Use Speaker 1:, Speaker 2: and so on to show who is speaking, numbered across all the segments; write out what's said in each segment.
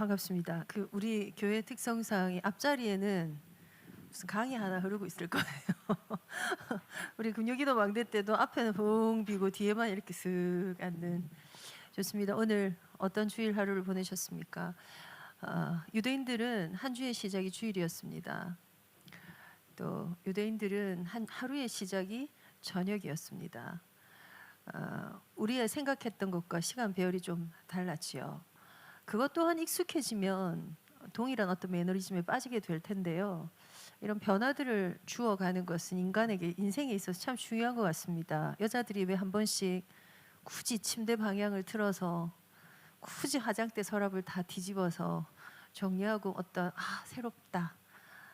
Speaker 1: 반갑습니다. 우리 교회 특성상 이 앞자리에는 무슨 강이 하나 흐르고 있을 거예요. 우리 금요기도 망대 때도 앞에는 붕 비고 뒤에만 이렇게 쓱 앉는. 좋습니다. 오늘 어떤 주일 하루를 보내셨습니까? 유대인들은 한 주의 시작이 주일이었습니다. 또 유대인들은 하루의 시작이 저녁이었습니다. 우리의 생각했던 것과 시간 배열이 좀 달랐지요. 그것 또한 익숙해지면 동일한 어떤 매너리즘에 빠지게 될 텐데요. 이런 변화들을 주어가는 것은 인간에게 인생에 있어서 참 중요한 것 같습니다. 여자들이 왜 한 번씩 굳이 침대 방향을 틀어서 굳이 화장대 서랍을 다 뒤집어서 정리하고 어떤 새롭다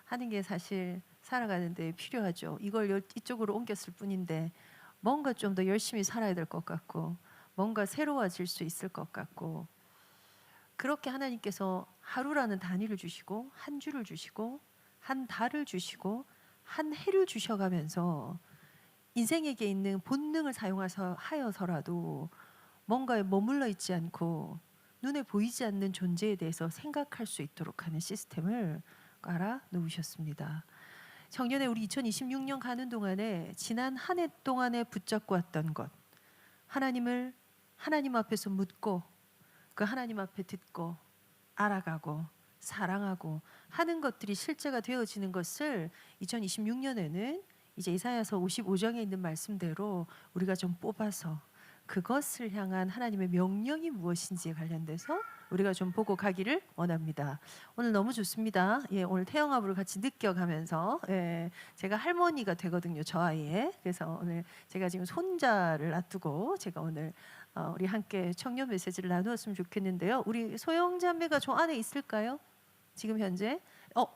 Speaker 1: 하는 게 사실 살아가는 데 필요하죠. 이걸 이쪽으로 옮겼을 뿐인데 뭔가 좀 더 열심히 살아야 될 것 같고 뭔가 새로워질 수 있을 것 같고, 그렇게 하나님께서 하루라는 단위를 주시고 한 주를 주시고 한 달을 주시고 한 해를 주셔가면서 인생에게 있는 본능을 사용해서 하여서라도 뭔가에 머물러 있지 않고 눈에 보이지 않는 존재에 대해서 생각할 수 있도록 하는 시스템을 깔아 놓으셨습니다. 작년에 우리 2026년 가는 동안에 지난 한 해 동안에 붙잡고 왔던 것, 하나님을 하나님 앞에서 묻고 그 하나님 앞에 듣고 알아가고 사랑하고 하는 것들이 실제가 되어지는 것을 2026년에는 이제 이사야서 55장에 있는 말씀대로 우리가 좀 뽑아서 그것을 향한 하나님의 명령이 무엇인지에 관련돼서 우리가 좀 보고 가기를 원합니다. 오늘 너무 좋습니다. 오늘 태영아부를 같이 느껴가면서 제가 할머니가 되거든요, 저 아이의. 그래서 오늘 제가 지금 손자를 놔두고 제가 오늘 우리 함께 청년 메시지를 나누었으면 좋겠는데요. 우리 소영 자매가 저 안에 있을까요? 지금 현재?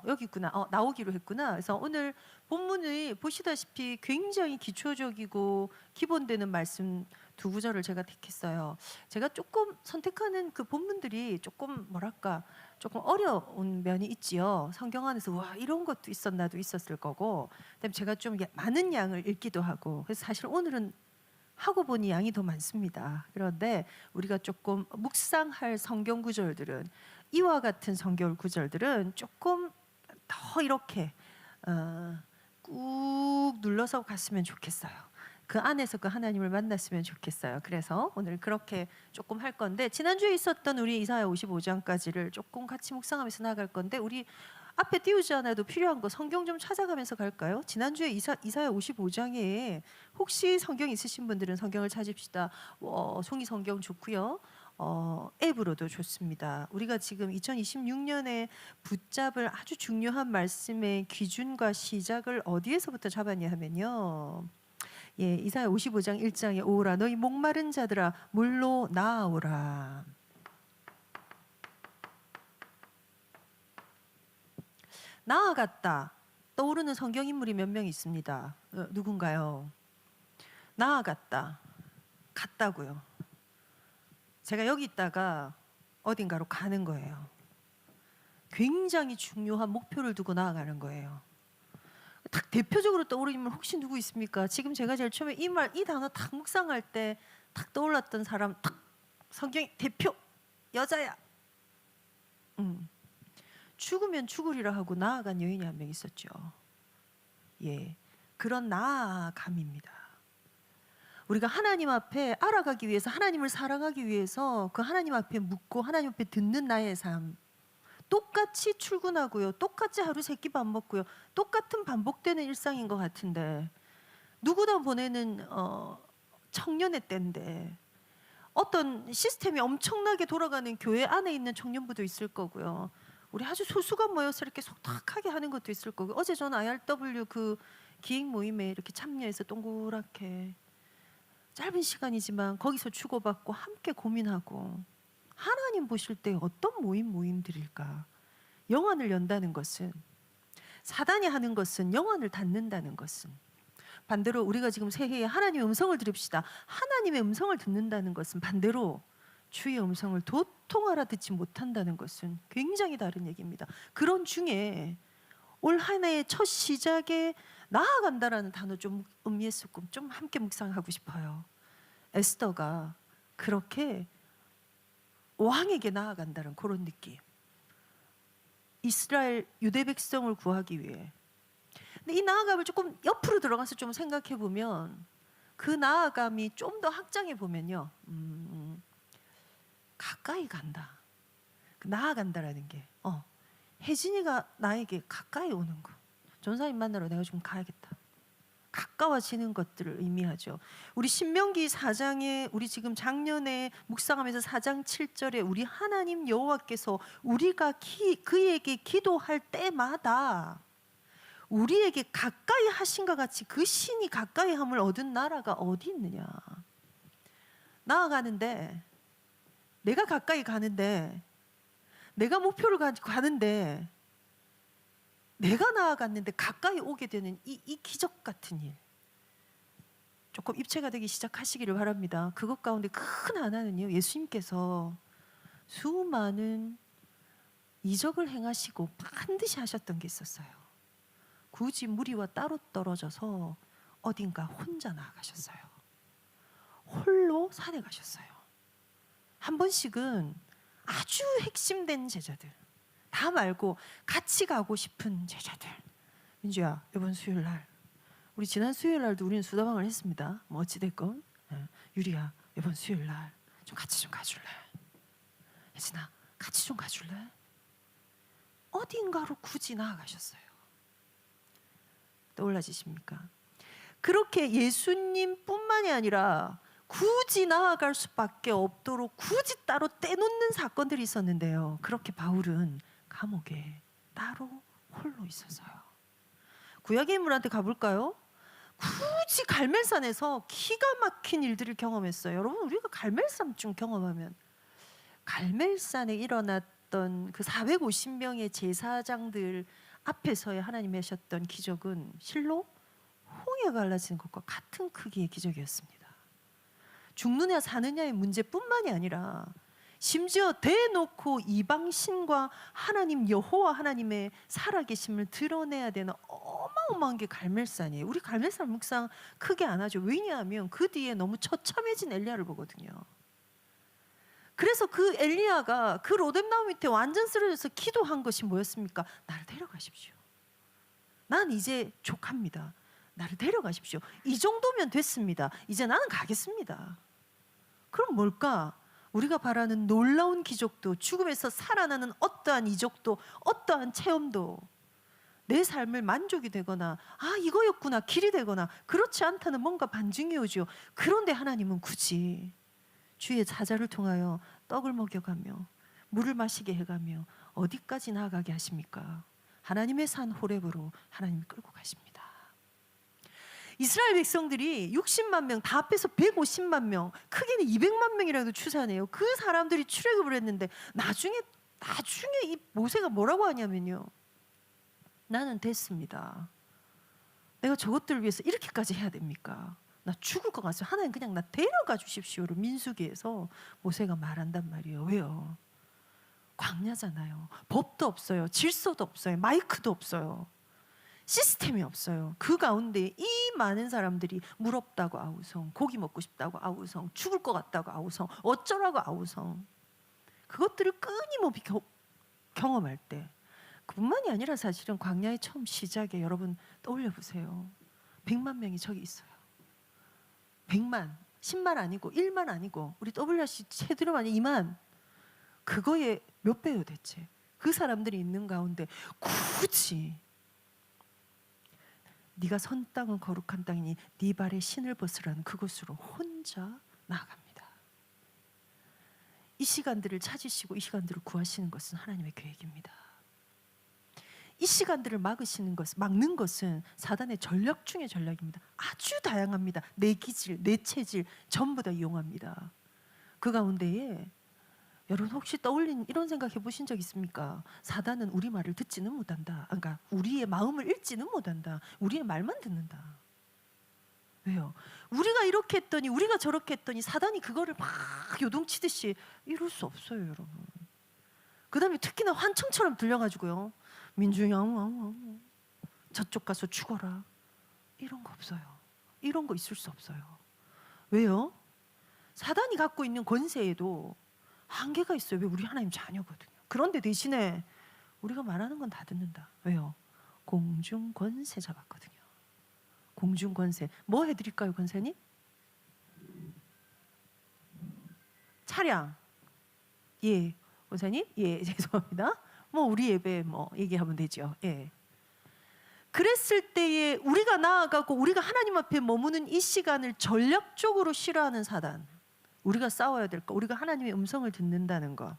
Speaker 1: 여기 있구나. 나오기로 했구나. 그래서 오늘 본문을 보시다시피 굉장히 기초적이고 기본되는 말씀 두 구절을 제가 택했어요. 제가 조금 선택하는 그 본문들이 조금 조금 어려운 면이 있지요. 성경 안에서 와 이런 것도 있었나도 있었을 거고, 그다음에 제가 좀 많은 양을 읽기도 하고, 그래서 사실 오늘은 하고 보니 양이 더 많습니다. 그런데 우리가 조금 묵상할 성경 구절들은, 이와 같은 성경 구절들은 조금 더 이렇게 꾹 눌러서 갔으면 좋겠어요. 그 안에서 그 하나님을 만났으면 좋겠어요. 그래서 오늘 그렇게 조금 할 건데, 지난주에 있었던 우리 이사야 55장까지를 조금 같이 묵상하면서 나갈 건데, 우리 앞에 띄우지 않아도 필요한 거 성경 좀 찾아가면서 갈까요? 지난주에 이사야 55장에 혹시 성경 있으신 분들은 성경을 찾읍시다. 송이 성경 좋고요. 앱으로도 좋습니다. 우리가 지금 2026년에 붙잡을 아주 중요한 말씀의 기준과 시작을 어디에서부터 잡았냐 하면요. 이사야 55장 1장에 오라 너희 목마른 자들아 물로 나아오라. 나아갔다. 떠오르는 성경 인물이 몇 명 있습니다. 누군가요? 나아갔다. 갔다고요. 제가 여기 있다가 어딘가로 가는 거예요. 굉장히 중요한 목표를 두고 나아가는 거예요. 딱 대표적으로 떠오르는 인물 혹시 누구 있습니까? 지금 제가 제일 처음에 이 단어 딱 묵상할 때 딱 떠올랐던 사람, 딱 성경 대표 여자야. 죽으면 죽으리라 하고 나아간 여인이 한 명 있었죠. 그런 나아감입니다. 우리가 하나님 앞에 알아가기 위해서, 하나님을 사랑하기 위해서 그 하나님 앞에 묻고 하나님 앞에 듣는 나의 삶, 똑같이 출근하고요, 똑같이 하루 세끼 밥 먹고요, 똑같은 반복되는 일상인 것 같은데, 누구나 보내는 청년의 때인데 어떤 시스템이 엄청나게 돌아가는 교회 안에 있는 청년부도 있을 거고요, 우리 아주 소수가 모여서 이렇게 속닥하게 하는 것도 있을 거고, 어제 저는 IRW 그 기획 모임에 이렇게 참여해서 동그랗게 짧은 시간이지만 거기서 주고받고 함께 고민하고, 하나님 보실 때 어떤 모임들일까? 영안을 연다는 것은, 사단이 하는 것은 영안을 닫는다는 것은, 반대로 우리가 지금 새해에 하나님의 음성을 들읍시다, 하나님의 음성을 듣는다는 것은 반대로 주의 음성을 도통 알아듣지 못한다는 것은 굉장히 다른 얘기입니다. 그런 중에 올 한 해의 첫 시작에 나아간다라는 단어 좀 음미했었고 좀 함께 묵상하고 싶어요. 에스더가 그렇게 왕에게 나아간다는 그런 느낌. 이스라엘 유대 백성을 구하기 위해. 근데 이 나아감을 조금 옆으로 들어가서 좀 생각해 보면 그 나아감이 좀 더 확장해 보면요, 가까이 간다, 나아간다라는 게 혜진이가 나에게 가까이 오는 거, 전사님 만나러 내가 좀 가야겠다, 가까워지는 것들을 의미하죠. 우리 신명기 4장에 우리 지금 작년에 묵상하면서 4장 7절에 우리 하나님 여호와께서 우리가 그에게 기도할 때마다 우리에게 가까이 하신 것 같이 그 신이 가까이 함을 얻은 나라가 어디 있느냐. 나아가는데, 내가 가까이 가는데, 내가 목표를 가지고 가는데, 내가 나아갔는데 가까이 오게 되는 이 기적 같은 일, 조금 입체가 되기 시작하시기를 바랍니다. 그것 가운데 큰 하나는요, 예수님께서 수많은 이적을 행하시고 반드시 하셨던 게 있었어요. 굳이 무리와 따로 떨어져서 어딘가 혼자 나아가셨어요. 홀로 산에 가셨어요. 한 번씩은 아주 핵심된 제자들 다 말고 같이 가고 싶은 제자들, 민주야 이번 수요일날, 우리 지난 수요일날도 우리는 수다방을 했습니다. 뭐 어찌됐건, 유리야 이번 수요일날 좀 같이 좀 가줄래? 혜진아 같이 좀 가줄래? 어딘가로 굳이 나아가셨어요. 떠올라지십니까? 그렇게 예수님뿐만이 아니라 굳이 나아갈 수밖에 없도록 굳이 따로 떼놓는 사건들이 있었는데요, 그렇게 바울은 감옥에 따로 홀로 있어서요. 구약의 인물한테 가볼까요? 굳이 갈멜산에서 기가 막힌 일들을 경험했어요. 여러분, 우리가 갈멜산쯤 경험하면, 갈멜산에 일어났던 그 450명의 제사장들 앞에서의 하나님이 하셨던 기적은 실로 홍해가 갈라지는 것과 같은 크기의 기적이었습니다. 죽느냐 사느냐의 문제뿐만이 아니라 심지어 대놓고 이방신과 하나님 여호와 하나님의 살아계심을 드러내야 되는 어마어마한 게 갈멜산이에요. 우리 갈멜산 묵상 크게 안 하죠. 왜냐하면 그 뒤에 너무 처참해진 엘리야를 보거든요. 그래서 그 엘리야가 그 로뎀나무 밑에 완전 쓰러져서 기도한 것이 뭐였습니까? 나를 데려가십시오. 난 이제 족합니다. 나를 데려가십시오. 이 정도면 됐습니다. 이제 나는 가겠습니다. 그럼 뭘까? 우리가 바라는 놀라운 기적도, 죽음에서 살아나는 어떠한 이적도, 어떠한 체험도 내 삶을 만족이 되거나 이거였구나 길이 되거나 그렇지 않다는 뭔가 반증이 오죠. 그런데 하나님은 굳이 주의 사자를 통하여 떡을 먹여가며 물을 마시게 해가며 어디까지 나아가게 하십니까? 하나님의 산 호렙으로 하나님이 끌고 가십니다. 이스라엘 백성들이 60만 명 다 합해서 150만 명, 크게는 200만 명이라도 추산해요. 그 사람들이 출애굽을 했는데 나중에 이 모세가 뭐라고 하냐면요, 나는 됐습니다. 내가 저것들을 위해서 이렇게까지 해야 됩니까? 나 죽을 것 같아요. 하나님 그냥 나 데려가 주십시오로 민수기에서 모세가 말한단 말이에요. 왜요? 광야잖아요. 법도 없어요. 질서도 없어요. 마이크도 없어요. 시스템이 없어요. 그 가운데 이 많은 사람들이 물 없다고 아우성, 고기 먹고 싶다고 아우성, 죽을 것 같다고 아우성, 어쩌라고 아우성, 그것들을 끊임없이 경험할 때, 그뿐만이 아니라 사실은 광야의 처음 시작에 여러분 떠올려 보세요. 100만 명이 저기 있어요. 100만, 10만 아니고 1만 아니고 우리 WRC 제대로 만약 2만, 그거의 몇 배요 대체? 그 사람들이 있는 가운데 굳이 네가 선 땅은 거룩한 땅이니 네 발에 신을 벗으라는 그곳으로 혼자 나아갑니다. 이 시간들을 찾으시고 이 시간들을 구하시는 것은 하나님의 계획입니다. 이 시간들을 막는 것은 사단의 전략 중의 전략입니다. 아주 다양합니다. 내 기질, 내 체질 전부 다 이용합니다. 그 가운데에 여러분 혹시 떠올린 이런 생각 해보신 적 있습니까? 사단은 우리 말을 듣지는 못한다. 그러니까 우리의 마음을 읽지는 못한다. 우리의 말만 듣는다. 왜요? 우리가 이렇게 했더니, 우리가 저렇게 했더니 사단이 그거를 막 요동치듯이 이룰 수 없어요, 여러분. 그 다음에 특히나 환청처럼 들려가지고요, 민주야 저쪽 가서 죽어라, 이런 거 없어요. 이런 거 있을 수 없어요. 왜요? 사단이 갖고 있는 권세에도 한계가 있어요. 왜? 우리 하나님 자녀거든요. 그런데 대신에 우리가 말하는 건 다 듣는다. 왜요? 공중 권세 잡았거든요. 공중 권세. 뭐 해드릴까요, 권세님? 차량. 예, 권세님. 예, 죄송합니다. 뭐 우리 예배 뭐 얘기하면 되죠. 예. 그랬을 때에 우리가 나아가고 우리가 하나님 앞에 머무는 이 시간을 전략적으로 싫어하는 사단, 우리가 싸워야 될 거, 우리가 하나님의 음성을 듣는다는 거.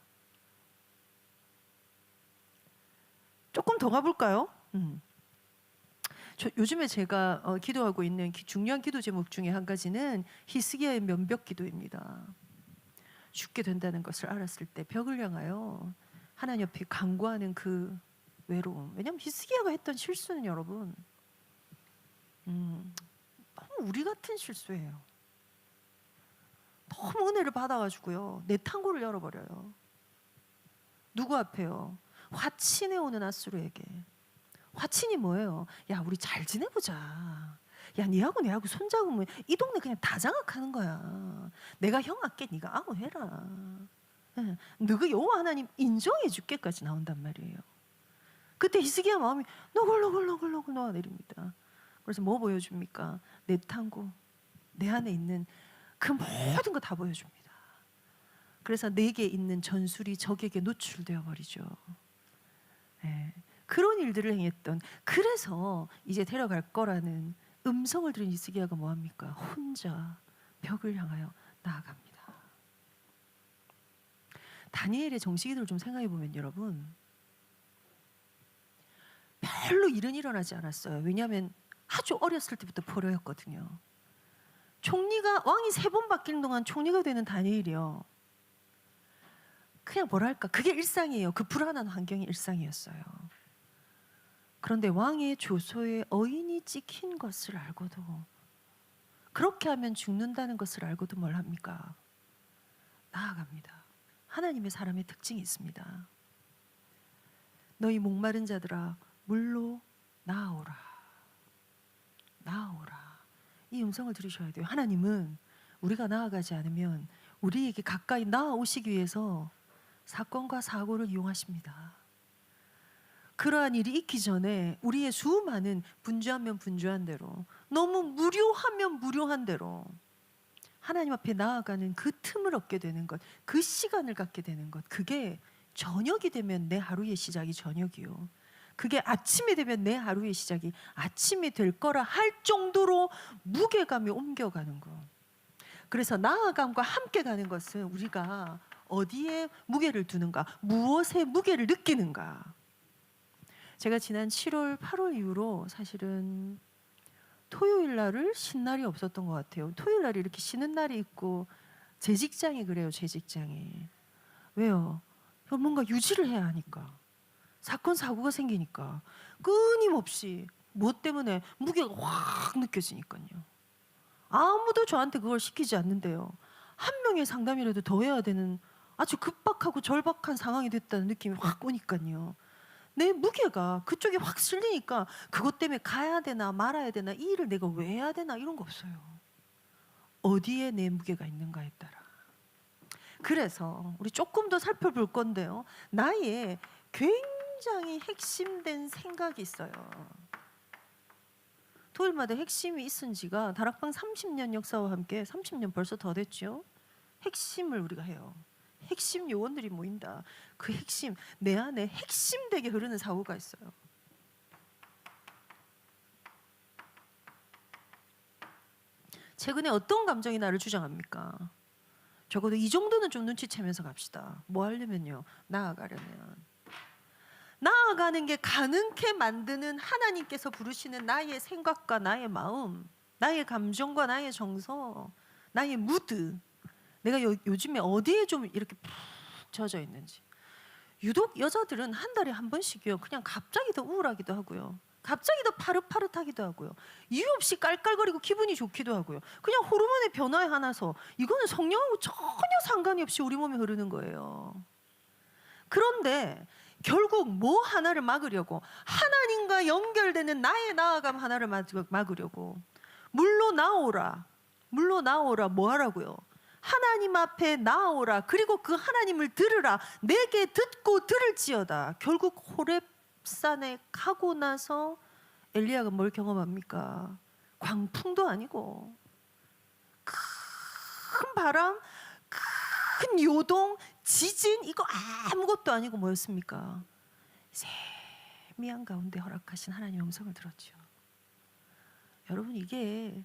Speaker 1: 조금 더 가볼까요? 요즘에 제가 기도하고 있는 중요한 기도 제목 중에 한 가지는 히스기야의 면벽 기도입니다. 죽게 된다는 것을 알았을 때 벽을 향하여 하나님 옆에 간구하는 그 외로움. 왜냐하면 히스기야가 했던 실수는 여러분 너무 우리 같은 실수예요. 너무 은혜를 받아가지고요 내 탕고를 열어버려요. 누구 앞에요? 화친해 오는 아수르에게. 화친이 뭐예요? 야, 우리 잘 지내보자. 야, 니하고 내하고 손잡으면 이 동네 그냥 다 장악하는 거야. 내가 형 할게, 네가 아무 해라. 너가 여호와 하나님 인정해 줄게까지 나온단 말이에요. 그때 히스기야 마음이 너글너글너글너글 녹아내립니다. 그래서 뭐 보여줍니까? 내 탕구, 내 안에 있는 그 모든 거 다 보여줍니다. 그래서 내게 있는 전술이 적에게 노출되어 버리죠. 네. 그런 일들을 행했던, 그래서 이제 데려갈 거라는 음성을 들은 히스기야가 뭐합니까? 혼자 벽을 향하여 나아갑니다. 다니엘의 정식기도를 좀 생각해 보면 여러분 별로 일은 일어나지 않았어요. 왜냐하면 아주 어렸을 때부터 포로였거든요. 총리가, 왕이 3번 바뀌는 동안 총리가 되는 다니엘이요, 그냥 뭐랄까, 그게 일상이에요. 그 불안한 환경이 일상이었어요. 그런데 왕의 조소에 어인이 찍힌 것을 알고도, 그렇게 하면 죽는다는 것을 알고도 뭘 합니까? 나아갑니다. 하나님의 사람의 특징이 있습니다. 너희 목마른 자들아 물로 나아오라. 나아오라. 이 음성을 들으셔야 돼요. 하나님은 우리가 나아가지 않으면 우리에게 가까이 나아오시기 위해서 사건과 사고를 이용하십니다. 그러한 일이 있기 전에 우리의 수많은 분주하면 분주한 대로, 너무 무료하면 무료한 대로 하나님 앞에 나아가는 그 틈을 얻게 되는 것, 그 시간을 갖게 되는 것, 그게 저녁이 되면 내 하루의 시작이 저녁이요, 그게 아침이 되면 내 하루의 시작이 아침이 될 거라 할 정도로 무게감이 옮겨가는 것. 그래서 나아감과 함께 가는 것은 우리가 어디에 무게를 두는가, 무엇에 무게를 느끼는가. 제가 지난 7월, 8월 이후로 사실은 토요일 날을 쉰 날이 없었던 것 같아요. 토요일 날이 이렇게 쉬는 날이 있고, 제 직장이 그래요. 제 직장이. 왜요? 뭔가 유지를 해야 하니까. 사건 사고가 생기니까 끊임없이 무엇 때문에 무게가 확 느껴지니까요. 아무도 저한테 그걸 시키지 않는데요, 한 명의 상담이라도 더 해야 되는 아주 급박하고 절박한 상황이 됐다는 느낌이 확 오니까요, 내 무게가 그쪽에 확 실리니까 그것 때문에 가야 되나 말아야 되나, 이 일을 내가 왜 해야 되나, 이런 거 없어요. 어디에 내 무게가 있는가에 따라. 그래서 우리 조금 더 살펴볼 건데요, 나의 굉장히 핵심된 생각이 있어요. 토요일마다 핵심이 있은 지가 다락방 30년 역사와 함께 30년 벌써 더 됐죠. 핵심을 우리가 해요. 핵심 요원들이 모인다. 그 핵심, 내 안에 핵심되게 흐르는 사고가 있어요. 최근에 어떤 감정이 나를 주장합니까? 적어도 이 정도는 좀 눈치채면서 갑시다. 뭐 하려면요, 나아가려면. 나아가는 게 가능케 만드는 하나님께서 부르시는 나의 생각과 나의 마음, 나의 감정과 나의 정서, 나의 무드, 내가 요즘에 어디에 좀 이렇게 푹 젖어 있는지. 유독 여자들은 한 달에 한 번씩이요, 그냥 갑자기 더 우울하기도 하고요, 갑자기 더 파릇파릇하기도 하고요, 이유 없이 깔깔거리고 기분이 좋기도 하고요. 그냥 호르몬의 변화에 한해서 이거는 성령하고 전혀 상관이 없이 우리 몸에 흐르는 거예요. 그런데 결국 뭐 하나를 막으려고, 하나님과 연결되는 나의 나아감 하나를 막으려고 물로 나오라, 물로 나오라, 뭐 하라고요? 하나님 앞에 나오라. 그리고 그 하나님을 들으라. 내게 듣고 들을지어다. 결국 호렙산에 가고 나서 엘리야가 뭘 경험합니까? 광풍도 아니고 큰 바람, 큰 요동, 지진, 이거 아무것도 아니고 뭐였습니까? 세미한 가운데 허락하신 하나님의 음성을 들었죠. 여러분, 이게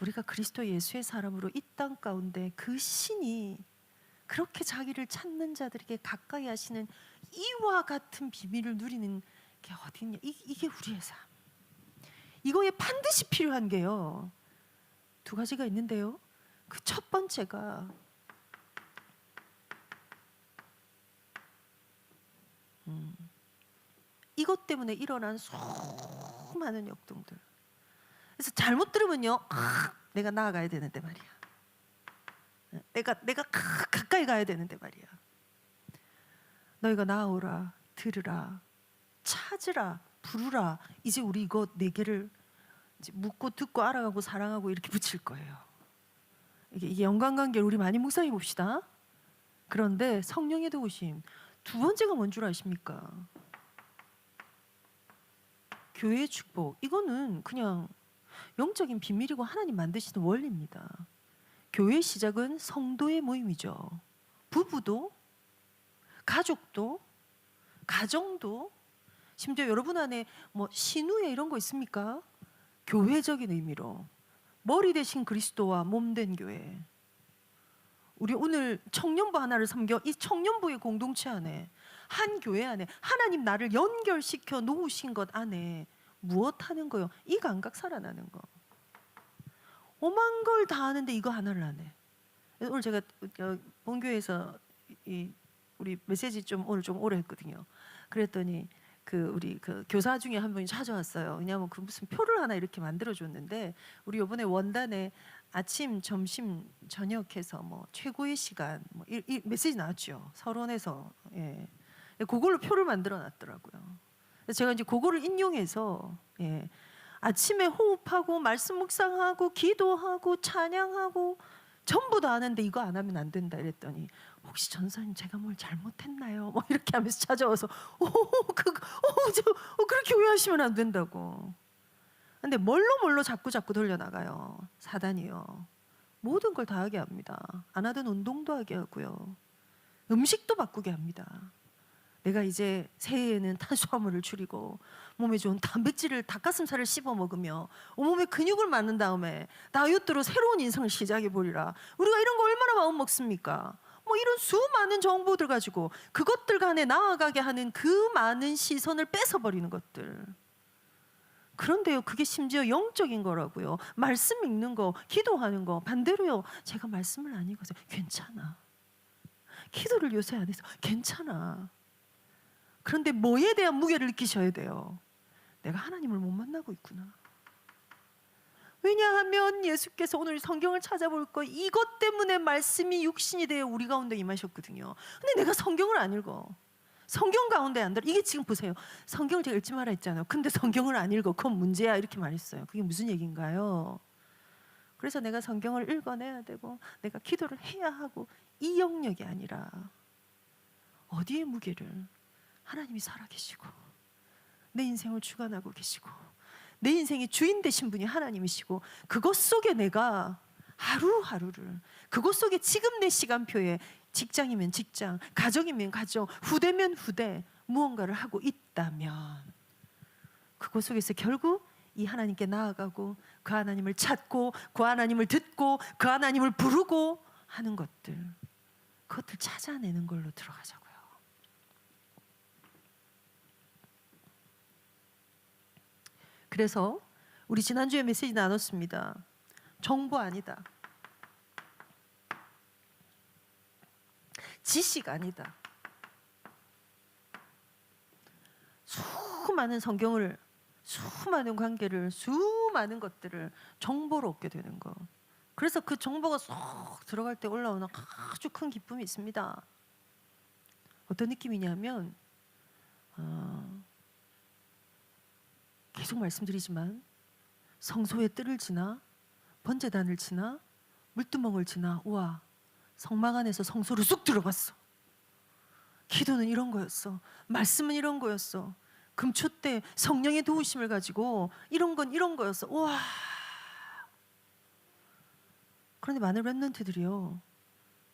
Speaker 1: 우리가 그리스도 예수의 사람으로 이 땅 가운데 그 신이 그렇게 자기를 찾는 자들에게 가까이 하시는 이와 같은 비밀을 누리는 게 어디 있냐? 이게 우리의 삶. 이거에 반드시 필요한 게요, 두 가지가 있는데요. 그 첫 번째가 이것 때문에 일어난 수많은 역동들. 그래서 잘못 들으면요, 내가 나아가야 되는데 말이야. 내가 가까이 가야 되는데 말이야. 너희가 나오라, 들으라, 찾으라, 부르라. 이제 우리 이거 네 개를 이제 묻고 듣고 알아가고 사랑하고 이렇게 붙일 거예요. 이게 연관관계를 우리 많이 묵상해 봅시다. 그런데 성령의 도우심 두 번째가 뭔 줄 아십니까? 교회의 축복. 이거는 그냥 영적인 비밀이고 하나님 만드시는 원리입니다. 교회의 시작은 성도의 모임이죠. 부부도, 가족도, 가정도, 심지어 여러분 안에 뭐 신우회 이런 거 있습니까? 교회적인 의미로 머리 대신 그리스도와 몸 된 교회. 우리 오늘 청년부 하나를 섬겨 이 청년부의 공동체 안에, 한 교회 안에 하나님 나를 연결시켜 놓으신 것 안에 무엇 하는 거요? 이 감각 살아나는 거. 오만 걸 다 하는데 이거 하나를 안 해. 오늘 제가 본교회에서 우리 메시지 좀 오늘 좀 오래 했거든요. 그랬더니 우리 교사 중에 한 분이 찾아왔어요. 왜냐하면 그 무슨 표를 하나 이렇게 만들어 줬는데, 우리 이번에 원단에 아침, 점심, 저녁해서 뭐 최고의 시간 뭐 이 메시지 나왔죠. 서론에서. 예. 그걸로 표를 만들어 놨더라고요. 그래서 제가 이제 그거를 인용해서, 예, 아침에 호흡하고 말씀 묵상하고 기도하고 찬양하고 전부 다 하는데 이거 안 하면 안 된다 이랬더니, 혹시 전사님 제가 뭘 잘못했나요? 뭐 이렇게 하면서 찾아와서 그렇게 오해하시면 안 된다고. 근데 뭘로 자꾸 돌려나가요. 사단이요. 모든 걸 다 하게 합니다. 안 하던 운동도 하게 하고요. 음식도 바꾸게 합니다. 내가 이제 새해에는 탄수화물을 줄이고 몸에 좋은 단백질을, 닭가슴살을 씹어 먹으며 온몸에 근육을 만든 다음에 다이어트로 새로운 인생을 시작해 보리라. 우리가 이런 거 얼마나 마음 먹습니까? 뭐 이런 수많은 정보들 가지고 그것들 간에 나아가게 하는 그 많은 시선을 뺏어버리는 것들. 그런데요, 그게 심지어 영적인 거라고요. 말씀 읽는 거, 기도하는 거. 반대로요, 제가 말씀을 안 읽어서 괜찮아. 기도를 요새 안 해서 괜찮아. 그런데 뭐에 대한 무게를 느끼셔야 돼요. 내가 하나님을 못 만나고 있구나. 왜냐하면 예수께서 오늘 성경을 찾아볼 거, 이것 때문에 말씀이 육신이 되어 우리 가운데 임하셨거든요. 근데 내가 성경을 안 읽어. 성경 가운데 안 들어. 이게 지금 보세요. 성경을 제가 읽지 마라 했잖아요. 근데 성경을 안 읽어. 그건 문제야. 이렇게 말했어요. 그게 무슨 얘기인가요? 그래서 내가 성경을 읽어내야 되고 내가 기도를 해야 하고, 이 영역이 아니라 어디에 무게를, 하나님이 살아계시고 내 인생을 주관하고 계시고 내 인생의 주인 되신 분이 하나님이시고, 그것 속에 내가 하루하루를, 그것 속에 지금 내 시간표에 직장이면 직장, 가정이면 가정, 후대면 후대 무언가를 하고 있다면, 그것 속에서 결국 이 하나님께 나아가고 그 하나님을 찾고 그 하나님을 듣고 그 하나님을 부르고 하는 것들, 그것들 찾아내는 걸로 들어가자고요. 그래서 우리 지난주에 메시지 나눴습니다. 정보 아니다. 지식 아니다. 수많은 성경을, 수많은 관계를, 수많은 것들을 정보로 얻게 되는 거. 그래서 그 정보가 쏙 들어갈 때 올라오는 아주 큰 기쁨이 있습니다. 어떤 느낌이냐면, 계속 말씀드리지만 성소의 뜰을 지나 번제단을 지나 물두멍을 지나 우와 성막 안에서 성소로 쑥 들어갔어. 기도는 이런 거였어. 말씀은 이런 거였어. 금초 때 성령의 도우심을 가지고 이런 건 이런 거였어. 우와. 그런데 많은 렘넌트들이요,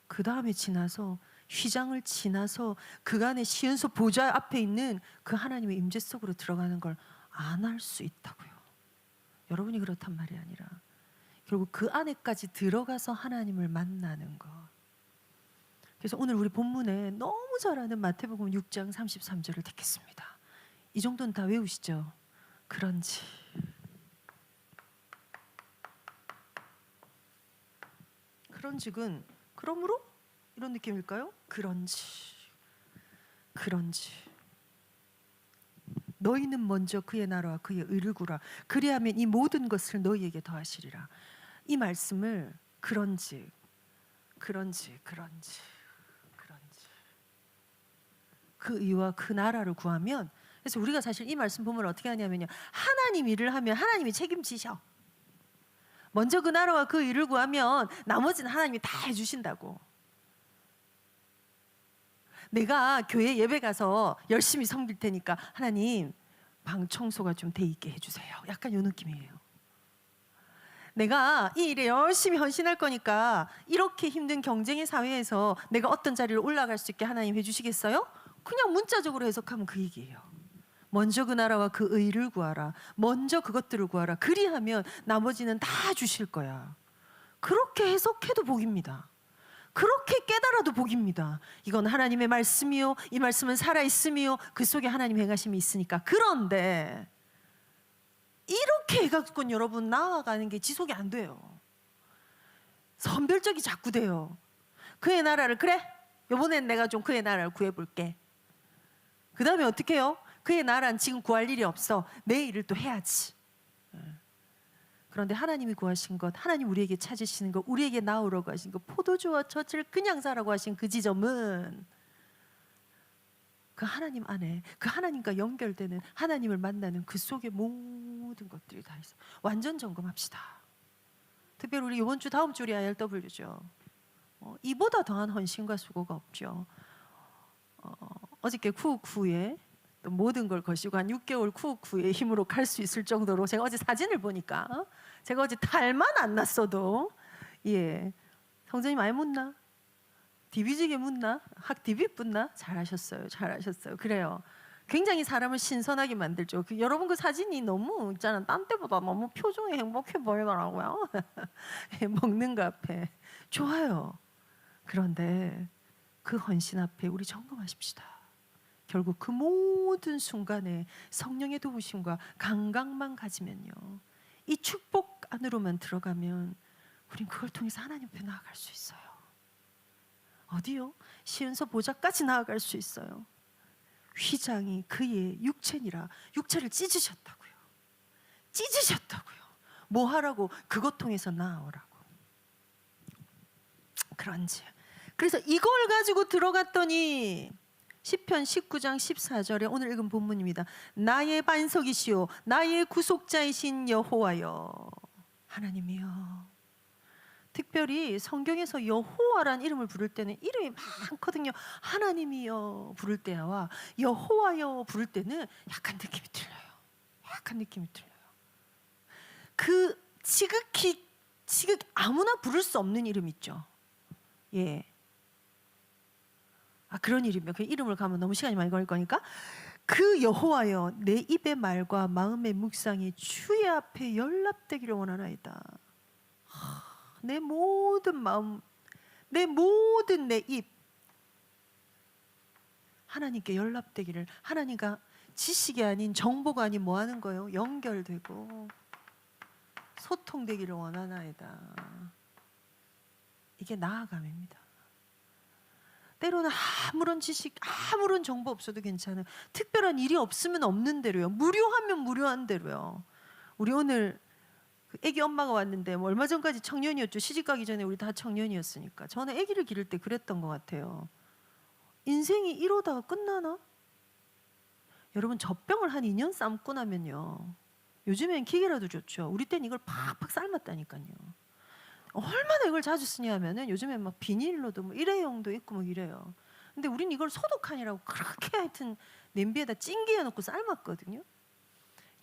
Speaker 1: 그 다음에 지나서 휘장을 지나서 그간의 시연소 보좌 앞에 있는 그 하나님의 임재 속으로 들어가는 걸 안 할 수 있다고요. 여러분이 그렇단 말이 아니라 결국 그 안에까지 들어가서 하나님을 만나는 것. 그래서 오늘 우리 본문에 너무 잘 아는 마태복음 6장 33절을 택했습니다. 이 정도는 다 외우시죠? 그런지 그런즉은 그러므로 이런 느낌일까요? 그런지 너희는 먼저 그의 나라와 그의 의를 구하라. 그리하면 이 모든 것을 너희에게 더하시리라. 이 말씀을 그런지 그 의와 그 나라를 구하면, 그래서 우리가 사실 이 말씀 보면 어떻게 하냐면요, 하나님 일을 하면 하나님이 책임지셔. 먼저 그 나라와 그 일을 구하면 나머지는 하나님이 다 해주신다고. 내가 교회 예배 가서 열심히 섬길 테니까 하나님 방 청소가 좀 돼 있게 해주세요. 약간 이 느낌이에요. 내가 이 일에 열심히 헌신할 거니까 이렇게 힘든 경쟁의 사회에서 내가 어떤 자리로 올라갈 수 있게 하나님 해주시겠어요? 그냥 문자적으로 해석하면 그 얘기예요. 먼저 그 나라와 그 의를 구하라. 먼저 그것들을 구하라. 그리하면 나머지는 다 주실 거야. 그렇게 해석해도 복입니다. 그렇게 깨달아도 복입니다. 이건 하나님의 말씀이요, 이 말씀은 살아있음이요, 그 속에 하나님의 행하심이 있으니까. 그런데 이렇게 해갖고 여러분 나아가는 게 지속이 안 돼요. 선별적이 자꾸 돼요. 그의 나라를, 그래 이번엔 내가 좀 그의 나라를 구해볼게. 그 다음에 어떻게 해요? 그의 나라는 지금 구할 일이 없어. 내 일을 또 해야지. 그런데 하나님이 구하신 것, 하나님 우리에게 찾으시는 것, 우리에게 나오라고 하신 것, 포도주와 젖을 그냥 사라고 하신 그 지점은 그 하나님 안에, 그 하나님과 연결되는, 하나님을 만나는 그 속에 모든 것들이 다 있어요. 완전 점검합시다. 특별히 우리 이번 주 다음 주 우리 IRW죠. 이보다 더한 헌신과 수고가 없죠. 어저께 쿠욱 후에 또 모든 걸 거시고 한 6개월 쿠욱 후의 힘으로 갈 수 있을 정도로, 제가 어제 사진을 보니까 제가 어제 달만 안 났어도 성전이 많이 묻나? 디비지게 묻나? 학 디비 붓나? 잘하셨어요. 그래요. 굉장히 사람을 신선하게 만들죠. 여러분 그 사진이 너무 있잖아, 딴 때보다 너무 표정이 행복해 보이더라고요. 먹는 거 앞에 좋아요. 그런데 그 헌신 앞에 우리 점검하십시다. 결국 그 모든 순간에 성령의 도우심과 감각만 가지면요, 이 축복 안으로만 들어가면 우린 그걸 통해서 하나님 앞에 나아갈 수 있어요. 어디요? 시은서 보좌까지 나아갈 수 있어요. 휘장이 그의 육체니라. 육체를 찢으셨다고요. 뭐 하라고? 그것 통해서 나아오라고. 그런지, 그래서 이걸 가지고 들어갔더니 시편 19장 14절에 오늘 읽은 본문입니다. 나의 반석이시오, 나의 구속자이신 여호와여. 하나님이여. 특별히 성경에서 여호와란 이름을 부를 때는 이름이 많거든요. 하나님이여 부를 때와 여호와여 부를 때는 약간 느낌이 틀려요. 그 지극히 아무나 부를 수 없는 이름 있죠. 그런 이름이요. 그 이름을 가면 너무 시간이 많이 걸릴 거니까, 그 여호와여, 내 입의 말과 마음의 묵상이 주의 앞에 연락되기를 원하나이다. 내 모든 마음, 내 모든 내 입, 하나님께 연락되기를. 하나님과 지식이 아닌, 정보가 아닌 뭐 하는 거예요? 연결되고 소통되기를 원하나이다. 이게 나아감입니다. 때로는 아무런 지식, 아무런 정보 없어도 괜찮아요. 특별한 일이 없으면 없는 대로요. 무료하면 무료한 대로요. 우리 오늘 애기 엄마가 왔는데 얼마 전까지 청년이었죠. 시집가기 전에 우리 다 청년이었으니까. 저는 애기를 기를 때 그랬던 것 같아요. 인생이 이러다가 끝나나? 여러분, 젖병을 한 2년 삶고 나면요, 요즘엔 기계라도 좋죠. 우리 때는 이걸 팍팍 삶았다니까요. 얼마나 이걸 자주 쓰냐면은 요즘에 막 비닐로도 뭐 일회용도 있고 뭐 이래요. 근데 우린 이걸 소독하느라고 그렇게 하여튼 냄비에다 찡기해 놓고 삶았거든요.